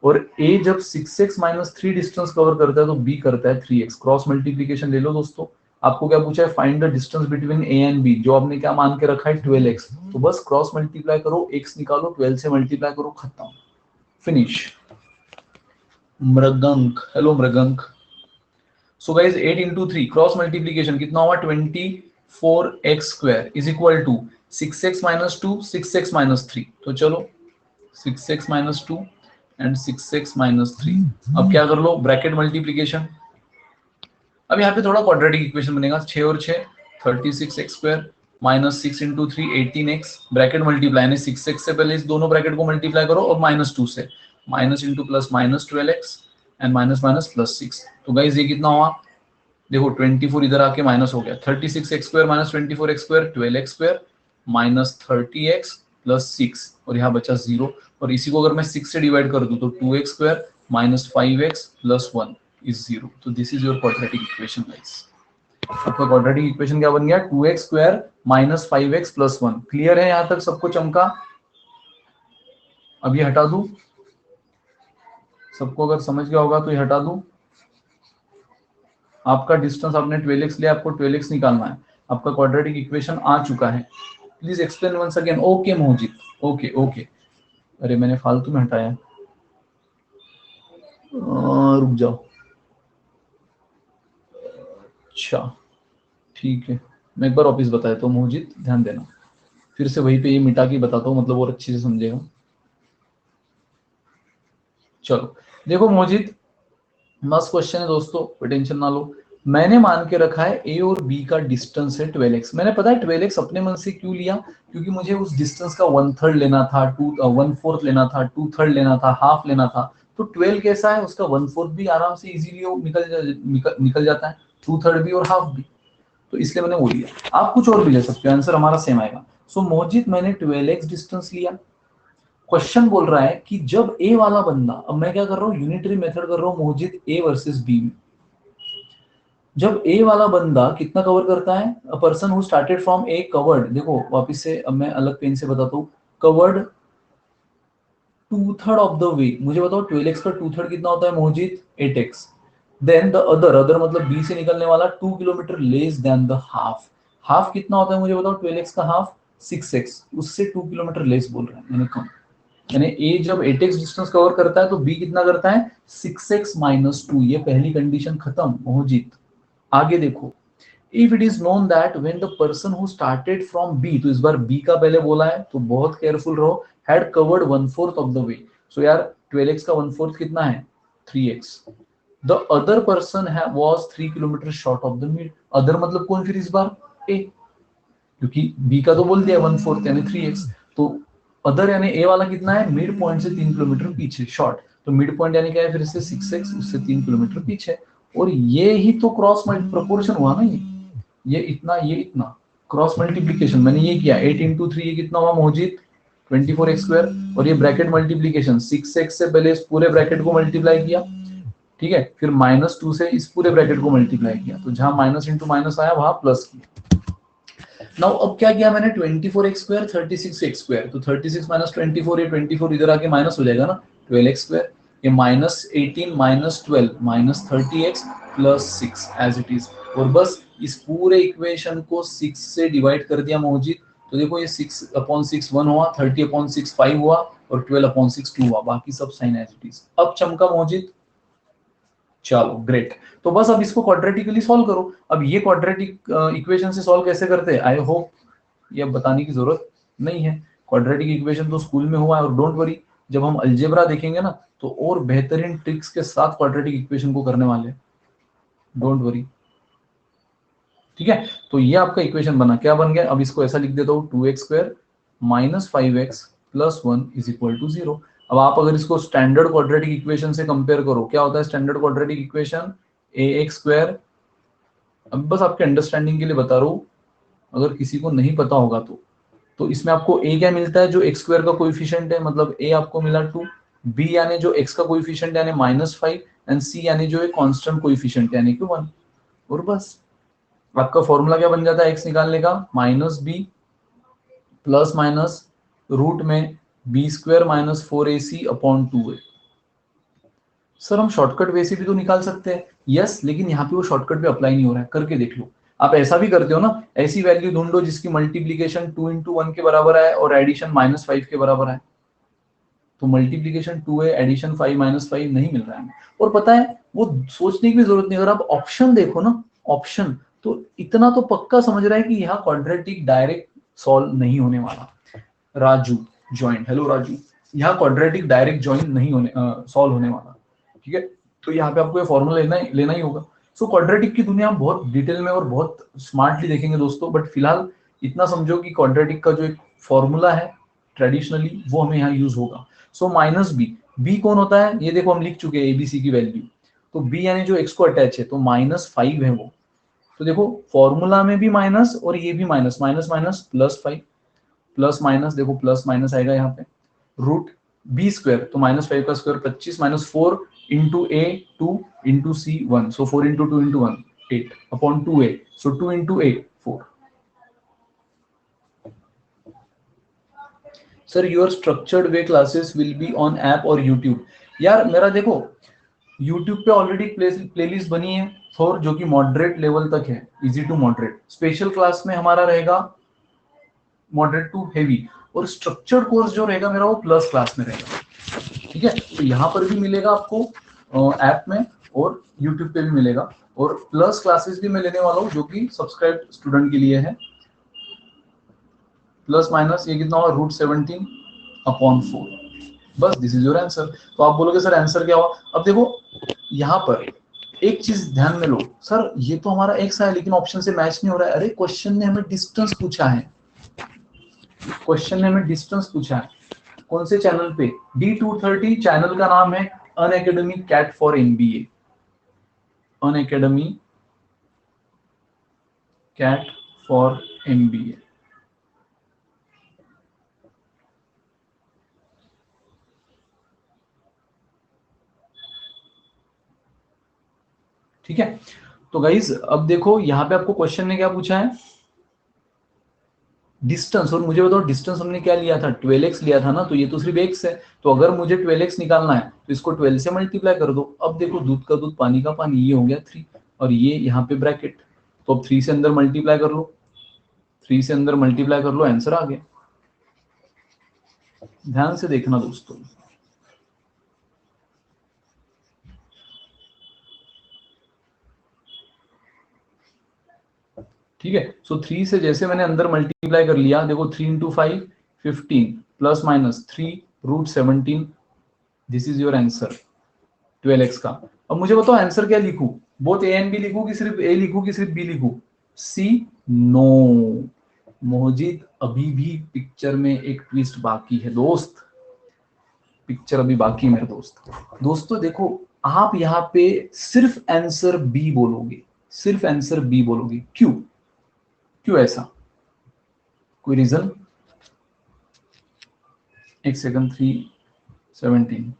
और ए जब 6x माइनस 3 डिस्टेंस कवर करता है तो बी करता है 3x। क्रॉस मल्टीप्लीकेशन ले लो दोस्तों। आपको क्या पूछा है, find the distance between A and B, जो आपने क्या मान के रखा है 12x, तो बस क्रॉस मल्टीप्लाई करो, x निकालो, 12 से मल्टीप्लाई करो, खत्म, finish. Mrigank, hello Mrigank. So guys 8 into 3 cross multiplication कितना हुआ, 24x square is equal to 6x minus 2, 6x minus 3। तो चलो 6x minus 2 and 6x minus 3। अब क्या कर लो, ब्रैकेट मल्टीप्लीकेशन। अब यहाँ पे थोड़ा क्वाड्रेटिक इक्वेशन बनेगा, 6 और 6 36x square minus 6 into 3 18x, bracket multiply, यानी 6x से पहले इस दोनों ब्रैकेट को मल्टीप्लाई करो और माइनस 2 से, minus into plus minus 12x and minus minus plus 6। तो गाइस ये कितना हुआ, देखो 24 इधर आके माइनस हो गया, 36x square minus 24x square 12x square minus 30x plus 6, और यहाँ बचा 0, और इसी को अगर मैं 6 से डिवाइड कर दूं तो 2x square minus 5x plus 1 is 0। तो this is your quadratic equation guys. आपका क्वाड्रेटिक इक्वेशन क्या बन गया, 2x square minus 5x plus 1। Clear है यहाँ तक सबको चमका? अब ये हटा दूं, सबको अगर समझ गया होगा तो ये हटा दूं। आपका डिस्टेंस आपने 12x लिया, आपको 12x निकालना है, आपका क्वाड्रेटिक इक्वेशन आ चुका है। Please explain once again. Okay Mohjit, okay okay. अरे मैंने फालतू में हटाया, रुक जाओ। अच्छा ठीक है, मैं एक बार वापिस बताया तो मोहजित ध्यान देना, फिर से वहीं पे ये मिटा के बताता हूँ, मतलब और अच्छे से समझेगा। चलो देखो मोहजित, मस्त क्वेश्चन है दोस्तों, कोई टेंशन ना लो। मैंने मान के रखा है ए और बी का डिस्टेंस है 12x। मैंने पता है 12x अपने मन से क्यों लिया, क्योंकि मुझे उस डिस्टेंस का 1/3 लेना था, 1/4 लेना था, 2/3 लेना था, हाफ लेना था। तो 12 कैसा है, उसका 1/4 भी आराम से इजीली निकल जाता है, 2/3 भी और हाफ भी। तो इसलिए मैंने वो लिया। आप कुछ और भी ले सकते हो, आंसर हमारा सेम आएगा। सो मोहजित मैंने 12x डिस्टेंस लिया। क्वेश्चन बोल रहा है कि जब ए वाला बंदा, अब मैं क्या कर रहा हूँ, यूनिटरी मेथड कर रहा हूँ मोहजित, ए वर्सेस बी में। जब ए वाला बंदा कितना कवर करता है, a person who started from A covered, देखो वापस से अब मैं अलग पेन से बताता हूँ, कवर्ड 2/3 ऑफ द वे। मुझे बताओ 12x का 2/3 कितना होता है मोहजित, 8x। देन द अदर मतलब बी से निकलने वाला 2 kilometre less than the half. Half कितना होता है मुझे बताओ, 12x का हाफ 6x, उससे 2 किलोमीटर लेस बोल रहे हैं, यानी कम। यानी ए जब 8x डिस्टेंस कवर करता है तो बी कितना करता है, 6x माइनस 2। ये पहली कंडीशन खत्म मोहजित। आगे देखो, if it is known that when the person who started from B, तो इस बार बी का पहले बोला है तो बहुत केयरफुल रहो, had covered 1/4 of the way. So यार 12x का 1/4 कितना है, 3x। The other person was 3 kilometre short of the mid. Other मतलब कौन फिर इस बार, ए, क्योंकि बी का तो बोल दिया 1/4 यानी 3x। तो अदर यानी ए वाला कितना है, मिड पॉइंट से 3 किलोमीटर पीछे शॉर्ट। तो मिड पॉइंट यानी क्या है, फिर से 6x, उससे 3 किलोमीटर पीछे। और ये ही तो क्रॉस प्रोपोर्शन हुआ ना, ये इतना, ये इतना, क्रॉस मल्टीप्लीकेशन मैंने ये किया, 8 into 3 ये कितना हुआ मोहजित, 24x स्क्वायर। और ये ब्रैकेट मल्टीप्लीकेशन 6x से पहले इस पूरे ब्रैकेट को मल्टीप्लाई किया, ठीक है, फिर -2 से इस पूरे ब्रैकेट को मल्टीप्लाई किया, तो जहां माइनस इंटू माइनस आया वहां प्लस किया। नाउ अब क्या किया मैंने, 24x स्क्वायर 36x स्क्वायर, तो 36 माइनस 24, ये 24 इधर आके माइनस हो जाएगा ना, 12x स्क्वायर, ये -18 minus 12 minus 30x plus 6 as it is. और बस इस पूरे इक्वेशन को 6 से डिवाइड कर दिया मोहजित। तो देखो ये 6/6 1 हुआ, 30/6 5 हुआ, और 12/6 2 हुआ, बाकी सब साइन एज इट इज। अब चमका मोहजित, चलो ग्रेट। तो बस अब इसको क्वाड्रेटिकली सॉल्व करो। अब ये क्वाड्रेटिक इक्वेशन से सॉल्व कैसे करते हैं, आई होप ये बताने की जरूरत नहीं है। क्वाड्रेटिक इक्वेशन तो स्कूल में हुआ है, और डोंट वरी, जब हम अलजेब्रा देखेंगे ना तो और बेहतरीन ट्रिक्स के साथ क्वाड्रेटिक इक्वेशन को करने वाले, डोंट वरी, ठीक है। तो ये आपका इक्वेशन बना, क्या बन गया, अब इसको ऐसा लिख देता हूँ, 2x square minus 5x plus 1 is equal to 0। अब आप अगर इसको स्टैंडर्ड क्वाड्रेटिक इक्वेशन से कंपेयर करो, क्या होता है standard quadratic equation, a x square. अब बस आपके अंडरस्टैंडिंग के लिए बता रहा हूँ, अगर किसी को नहीं पता होगा तो इसमें आपको ए क्या मिलता है, जो एक्स स्क्वायर का कोएफिशिएंट है, मतलब ए आपको मिला 2, बी यानी जो एक्स का कोएफिशिएंट यानी -5, एंड सी यानी जो है कांस्टेंट कोएफिशिएंट यानी कि 1। और बस आपका फॉर्मूला क्या बन जाता है एक्स निकालने का, -b प्लस माइनस रूट में b square minus 4ac upon 2a। Sir हम शॉर्टकट वे से भी तो निकाल सकते हैं, यस, लेकिन यहाँ पे वो शॉर्टकट पे अप्लाई नहीं हो रहा है, करके देख लो। आप ऐसा भी करते हो ना, ऐसी वैल्यू ढूंढो जिसकी मल्टीप्लीकेशन 2 into 1 के बराबर है और एडिशन -5 के बराबर है। तो मल्टीप्लीकेशन 2 है, एडिशन 5 -5 नहीं मिल रहा है। और पता है वो सोचने की भी जरूरत नहीं, अगर आप ऑप्शन देखो ना, ऑप्शन तो इतना तो पक्का समझ रहा है कि यहाँ क्वाड्रेटिक डायरेक्ट सॉल्व नहीं होने वाला। राजू ज्वाइंट, हेलो राजू, यहाँ क्वाड्रेटिक डायरेक्ट ज्वाइन नहीं होने सॉल्व होने वाला, ठीक है। तो यहाँ पे आपको ये फॉर्मूला लेना ही होगा। सो क्वाड्रेटिक की दुनिया हम बहुत डिटेल में और बहुत स्मार्टली देखेंगे दोस्तों, बट फिलहाल इतना समझो कि क्वाड्रेटिक का जो एक फॉर्मूला है ट्रेडिशनली वो हमें यहाँ यूज होगा। सो -b, b कौन होता है ये देखो हम लिख चुके हैं एबीसी की वैल्यू, तो b यानी जो x को अटैच है, तो -5 है वो। तो देखो फॉर्मूला में भी माइनस और ये भी minus, minus minus +5, plus minus देखो प्लस माइनस आएगा यहाँ पे, रूट बी स्क्वायर तो -5 का स्क्वायर 25 -4 into a 2 into c 1, so 4 into 2 into 1 8 upon 2a, so 2 into 8 4। Sir your structured way classes will be on app और यूट्यूब। यार मेरा देखो यूट्यूब पे ऑलरेडी प्लेलिस्ट बनी है फॉर जो कि मॉडरेट लेवल तक है, easy to moderate. Special class में हमारा रहेगा मॉडरेट टू हेवी, और स्ट्रक्चर्ड कोर्स जो रहेगा मेरा वो प्लस क्लास में रहेगा, ठीक है। तो यहाँ पर भी मिलेगा आपको ऐप में और यूट्यूब पे भी मिलेगा, और प्लस क्लासेस भी मैं लेने वाला हूँ जो कि सब्सक्राइब स्टूडेंट के लिए है। प्लस माइनस ये कितना होगा, √17 अपॉन 4, बस दिस इज योर आंसर। तो आप बोलोगे सर आंसर क्या हुआ। अब देखो यहाँ पर एक चीज ध्यान में लो, सर ये तो हमारा एक्स है लेकिन ऑप्शन से मैच नहीं हो रहा है। अरे क्वेश्चन ने हमें डिस्टेंस पूछा है, क्वेश्चन ने हमें डिस्टेंस पूछा है। कौन से चैनल पे, D230 चैनल का नाम है Unacademy CAT for MBA, Unacademy CAT for MBA। ठीक है, तो गाइज अब देखो यहाँ पे आपको क्वेश्चन ने क्या पूछा है, डिस्टेंस। और मुझे बताओ डिस्टेंस हमने क्या लिया था, 12x लिया था ना, तो ये तो सिर्फ x है। तो अगर मुझे 12x निकालना है तो इसको 12 से मल्टीप्लाई कर दो। अब देखो दूध का दूध पानी का पानी, ये हो गया 3 और ये यहाँ पे ब्रैकेट, तो अब 3 से अंदर मल्टीप्लाई कर लो, 3 से अंदर मल्टीप्लाई कर लो, आंसर आ गया। ध्यान से देखना दोस्तों, ठीक है। सो 3 से जैसे मैंने अंदर मल्टीप्लाई कर लिया, देखो 3 into 5 15 plus minus 3√17, this is your answer 12x का। अब मुझे बताओ आंसर क्या लिखूं, बोथ ए एंड बी लिखूं कि सिर्फ ए लिखूं कि सिर्फ बी लिखूं, सी नो मोहजिद, अभी भी पिक्चर में एक ट्विस्ट बाकी है दोस्त, पिक्चर अभी बाकी है मेरे दोस्त। दोस्तों देखो आप यहाँ पे सिर्फ आंसर बी बोलोगे, सिर्फ आंसर बी बोलोगे, क्यों, क्यों ऐसा, कोई रीजन। एक सेकंड, 317,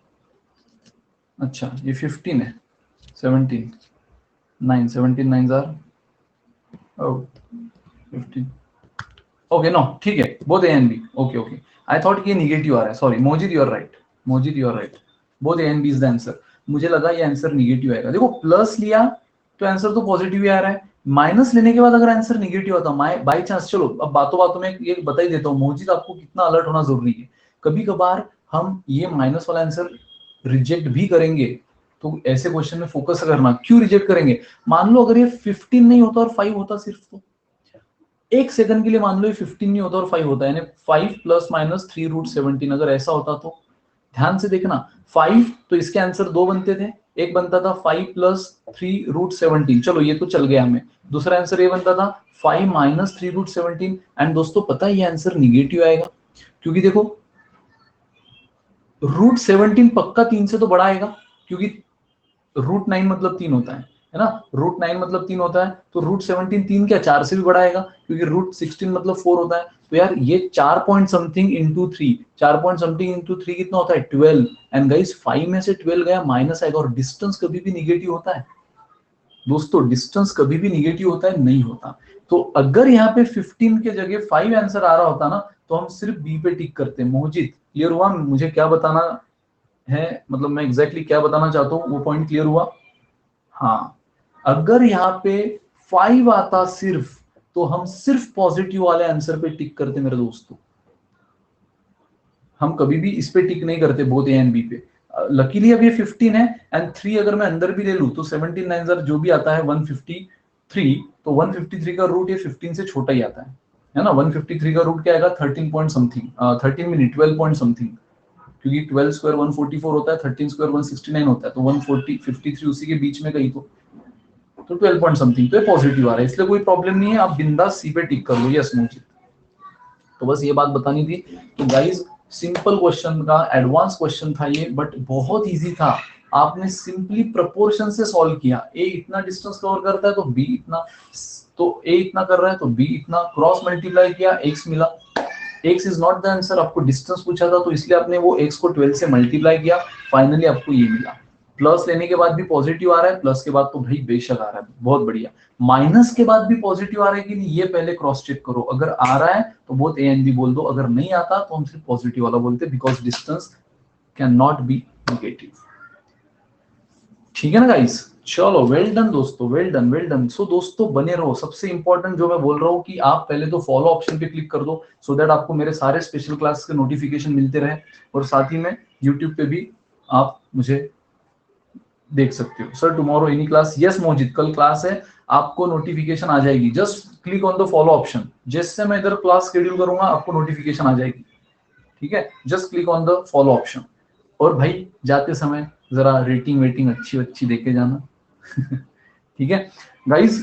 अच्छा ये 15 है, 17 9 17 9 15, ओके नो ठीक है, both A and B, okay okay. I thought ये निगेटिव आ रहा है, sorry Mojid you are right, Mojid you are right, both A and B is the answer. मुझे लगा ये आंसर निगेटिव आएगा, देखो प्लस लिया तो आंसर तो पॉजिटिव ही आ रहा है, माइनस लेने के बाद अगर आंसर निगेटिव होता बाई चांस, चलो अब बातों बातों में ये बता ही देता हूँ मोजिद, आपको कितना अलर्ट होना जरूरी है। कभी कभार हम ये माइनस वाला आंसर रिजेक्ट भी करेंगे, तो ऐसे क्वेश्चन में फोकस करना, क्यों रिजेक्ट करेंगे। मान लो अगर ये 15 नहीं होता और 5 होता सिर्फ, तो एक सेकंड के लिए मान लो ये 15 नहीं होता और 5 होता है, यानी 5 प्लस माइनस 3√17, अगर ऐसा होता तो ध्यान से देखना, 5 तो इसके आंसर दो बनते थे, एक बनता था 5 प्लस 3√17, चलो ये तो चल गया हमें। दूसरा आंसर ये बनता था 5 माइनस 3√17, एंड दोस्तों पता है ये आंसर निगेटिव आएगा, क्योंकि देखो रूट 17 पक्का 3 से तो बड़ा आएगा, क्योंकि रूट 9 मतलब 3 होता है ना, रूट 9 मतलब 3 होता है, तो रूट 17 3 क्या 4 से भी बड़ा आएगा, क्योंकि रूट 16 मतलब 4 होता है। तो यार ये 4 point something into 3, 4 point something into 3 कितना होता है 12। एंड गाइस 5 में से 12 गया माइनस आएगा, और डिस्टेंस कभी भी निगेटिव होता है दोस्तों, डिस्टेंस कभी भी निगेटिव होता है नहीं होता। तो अगर यहाँ पे 15 के जगह 5 आंसर आ रहा होता ना, तो हम सिर्फ बी पे टिक करते। मोहजित क्लियर हुआ मुझे क्या बताना है, मतलब मैं एग्जैक्टली क्या बताना चाहता हूँ, वो पॉइंट क्लियर हुआ? हाँ, अगर यहाँ पे 5 आता सिर्फ, तो हम सिर्फ पॉजिटिव वाले आंसर पे टिक करते मेरे दोस्तों, हम कभी भी इस पे टिक नहीं करते बोथ ए एंड बी पे। लकीली अब ये 15 है, एंड 3 अगर मैं अंदर भी ले लूं तो 17 9 जो भी आता है 153, तो 153 का रूट ये 15 से छोटा ही आता है ना। 153 का रूट क्या आएगा 13 point something, 13 minute 12 point something, क्योंकि 12 स्क्वायर 144 होता है, 13 स्क्वायर 169 होता है, तो 140 53 उसी के बीच में कहीं तो 12 पॉइंट समथिंग, तो पॉजिटिव आ रहा है, इसलिए कोई प्रॉब्लम नहीं है, आप बिंदास सी पे टिक कर लो। यस मोहित, तो बस ये बात बतानी थी। तो गाइस सिंपल क्वेश्चन का एडवांस क्वेश्चन था ये, बट बहुत इजी था। आपने सिंपली प्रपोर्शन से सॉल्व किया, ए इतना डिस्टेंस कवर करता है तो बी इतना, तो ए इतना कर रहा है तो बी इतना, क्रॉस मल्टीप्लाई किया एक्स मिला। X is not the answer, आपको डिस्टेंस पूछा था तो इसलिए आपने वो एक्स को 12 से मल्टीप्लाई किया, फाइनली आपको ये मिला। प्लस लेने के बाद भी पॉजिटिव आ रहा है, प्लस के बाद तो भाई बेशक आ रहा है, बहुत बढ़िया। माइनस के बाद भी पॉजिटिव आ रहा है कि नहीं, ये पहले क्रॉस चेक करो, अगर आ रहा है तो बोथ ए एंड बी बोल दो, अगर नहीं आता तो हम सिर्फ पॉजिटिव वाला बोलते, because distance can not be negative. ठीक है ना गाइस, चलो वेल डन दोस्तों, वेल डन वेल डन। सो दोस्तों बने रहो, सबसे इंपॉर्टेंट जो मैं बोल रहा हूँ कि आप पहले तो फॉलो ऑप्शन पे क्लिक कर दो, सो दैट आपको मेरे सारे स्पेशल क्लास के नोटिफिकेशन मिलते रहे, और साथ ही में यूट्यूब पे भी आप मुझे देख सकते हो। Sir tomorrow any class, yes Mojit कल क्लास है, आपको नोटिफिकेशन आ जाएगी, just click on the follow option, जैसे मैं इधर क्लास शेड्यूल करूंगा आपको नोटिफिकेशन आ जाएगी, ठीक है, just click on the follow option. और भाई जाते समय जरा रेटिंग वेटिंग अच्छी अच्छी देके जाना ठीक है गाइस।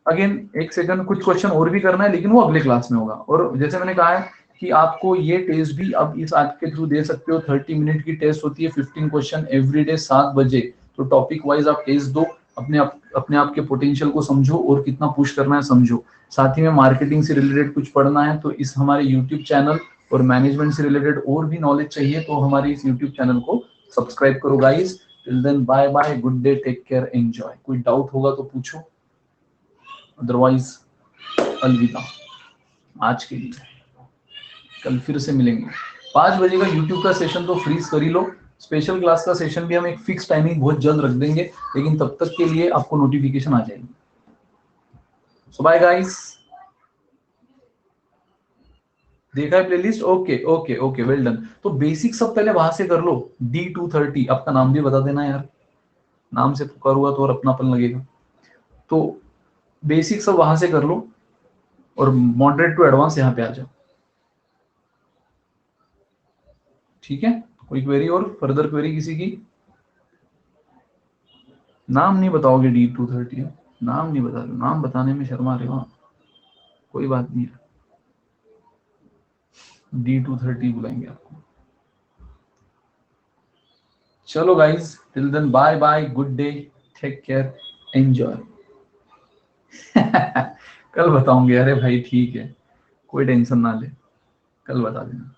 अगेन एक सेकंड, कुछ क्वेश्चन और भी करना है लेकिन वो अगले क्लास में होगा, और जैसे मैंने कहा है कि आपको ये टेस्ट भी अब इस ऐप के थ्रू दे सकते हो, 30 मिनट की टेस्ट होती है, 15 क्वेश्चन एवरीडे 7 बजे, तो टॉपिक वाइज आप टेस्ट दो, अपने आप के पोटेंशियल को समझो और कितना पुश करना है समझो। साथ ही में मार्केटिंग से रिलेटेड कुछ पढ़ना है तो इस हमारे यूट्यूब चैनल, और मैनेजमेंट से रिलेटेड और भी नॉलेज चाहिए तो हमारे इस यूट्यूब चैनल को सब्सक्राइब करो guys. Till then bye bye, good day, take care, enjoy. कोई डाउट होगा तो पूछो, अदरवाइज अलविदा आज के लिए, कल फिर से मिलेंगे 5 बजे का यूट्यूब का सेशन तो फ्रीज कर ही लो, स्पेशल क्लास का सेशन भी हम एक फिक्स टाइमिंग बहुत जल्द रख देंगे, लेकिन तब तक के लिए आपको नोटिफिकेशन आ जाएगी। सो बाय गाइस, देखा है playlist, okay okay okay well done. तो बेसिक सब पहले वहां से कर लो, D230, आपका नाम भी बता देना यार, नाम से पुकार हुआ तो और अपनापन लगेगा, तो बेसिक सब वहां से कर लो, और मॉडरेट टू एडवांस यहाँ पे आ जाओ, ठीक है। कोई क्वेरी और फर्दर क्वेरी किसी की? नाम नहीं बताओगे D230, नाम नहीं बता रहे, नाम बताने में शर्मा रहे हो, कोई बात नहीं है, D230 बुलाएंगे आपको। चलो guys, till then bye bye, good day, take care, enjoy कल बताऊंगे, अरे भाई ठीक है, कोई टेंशन ना ले, कल बता देना।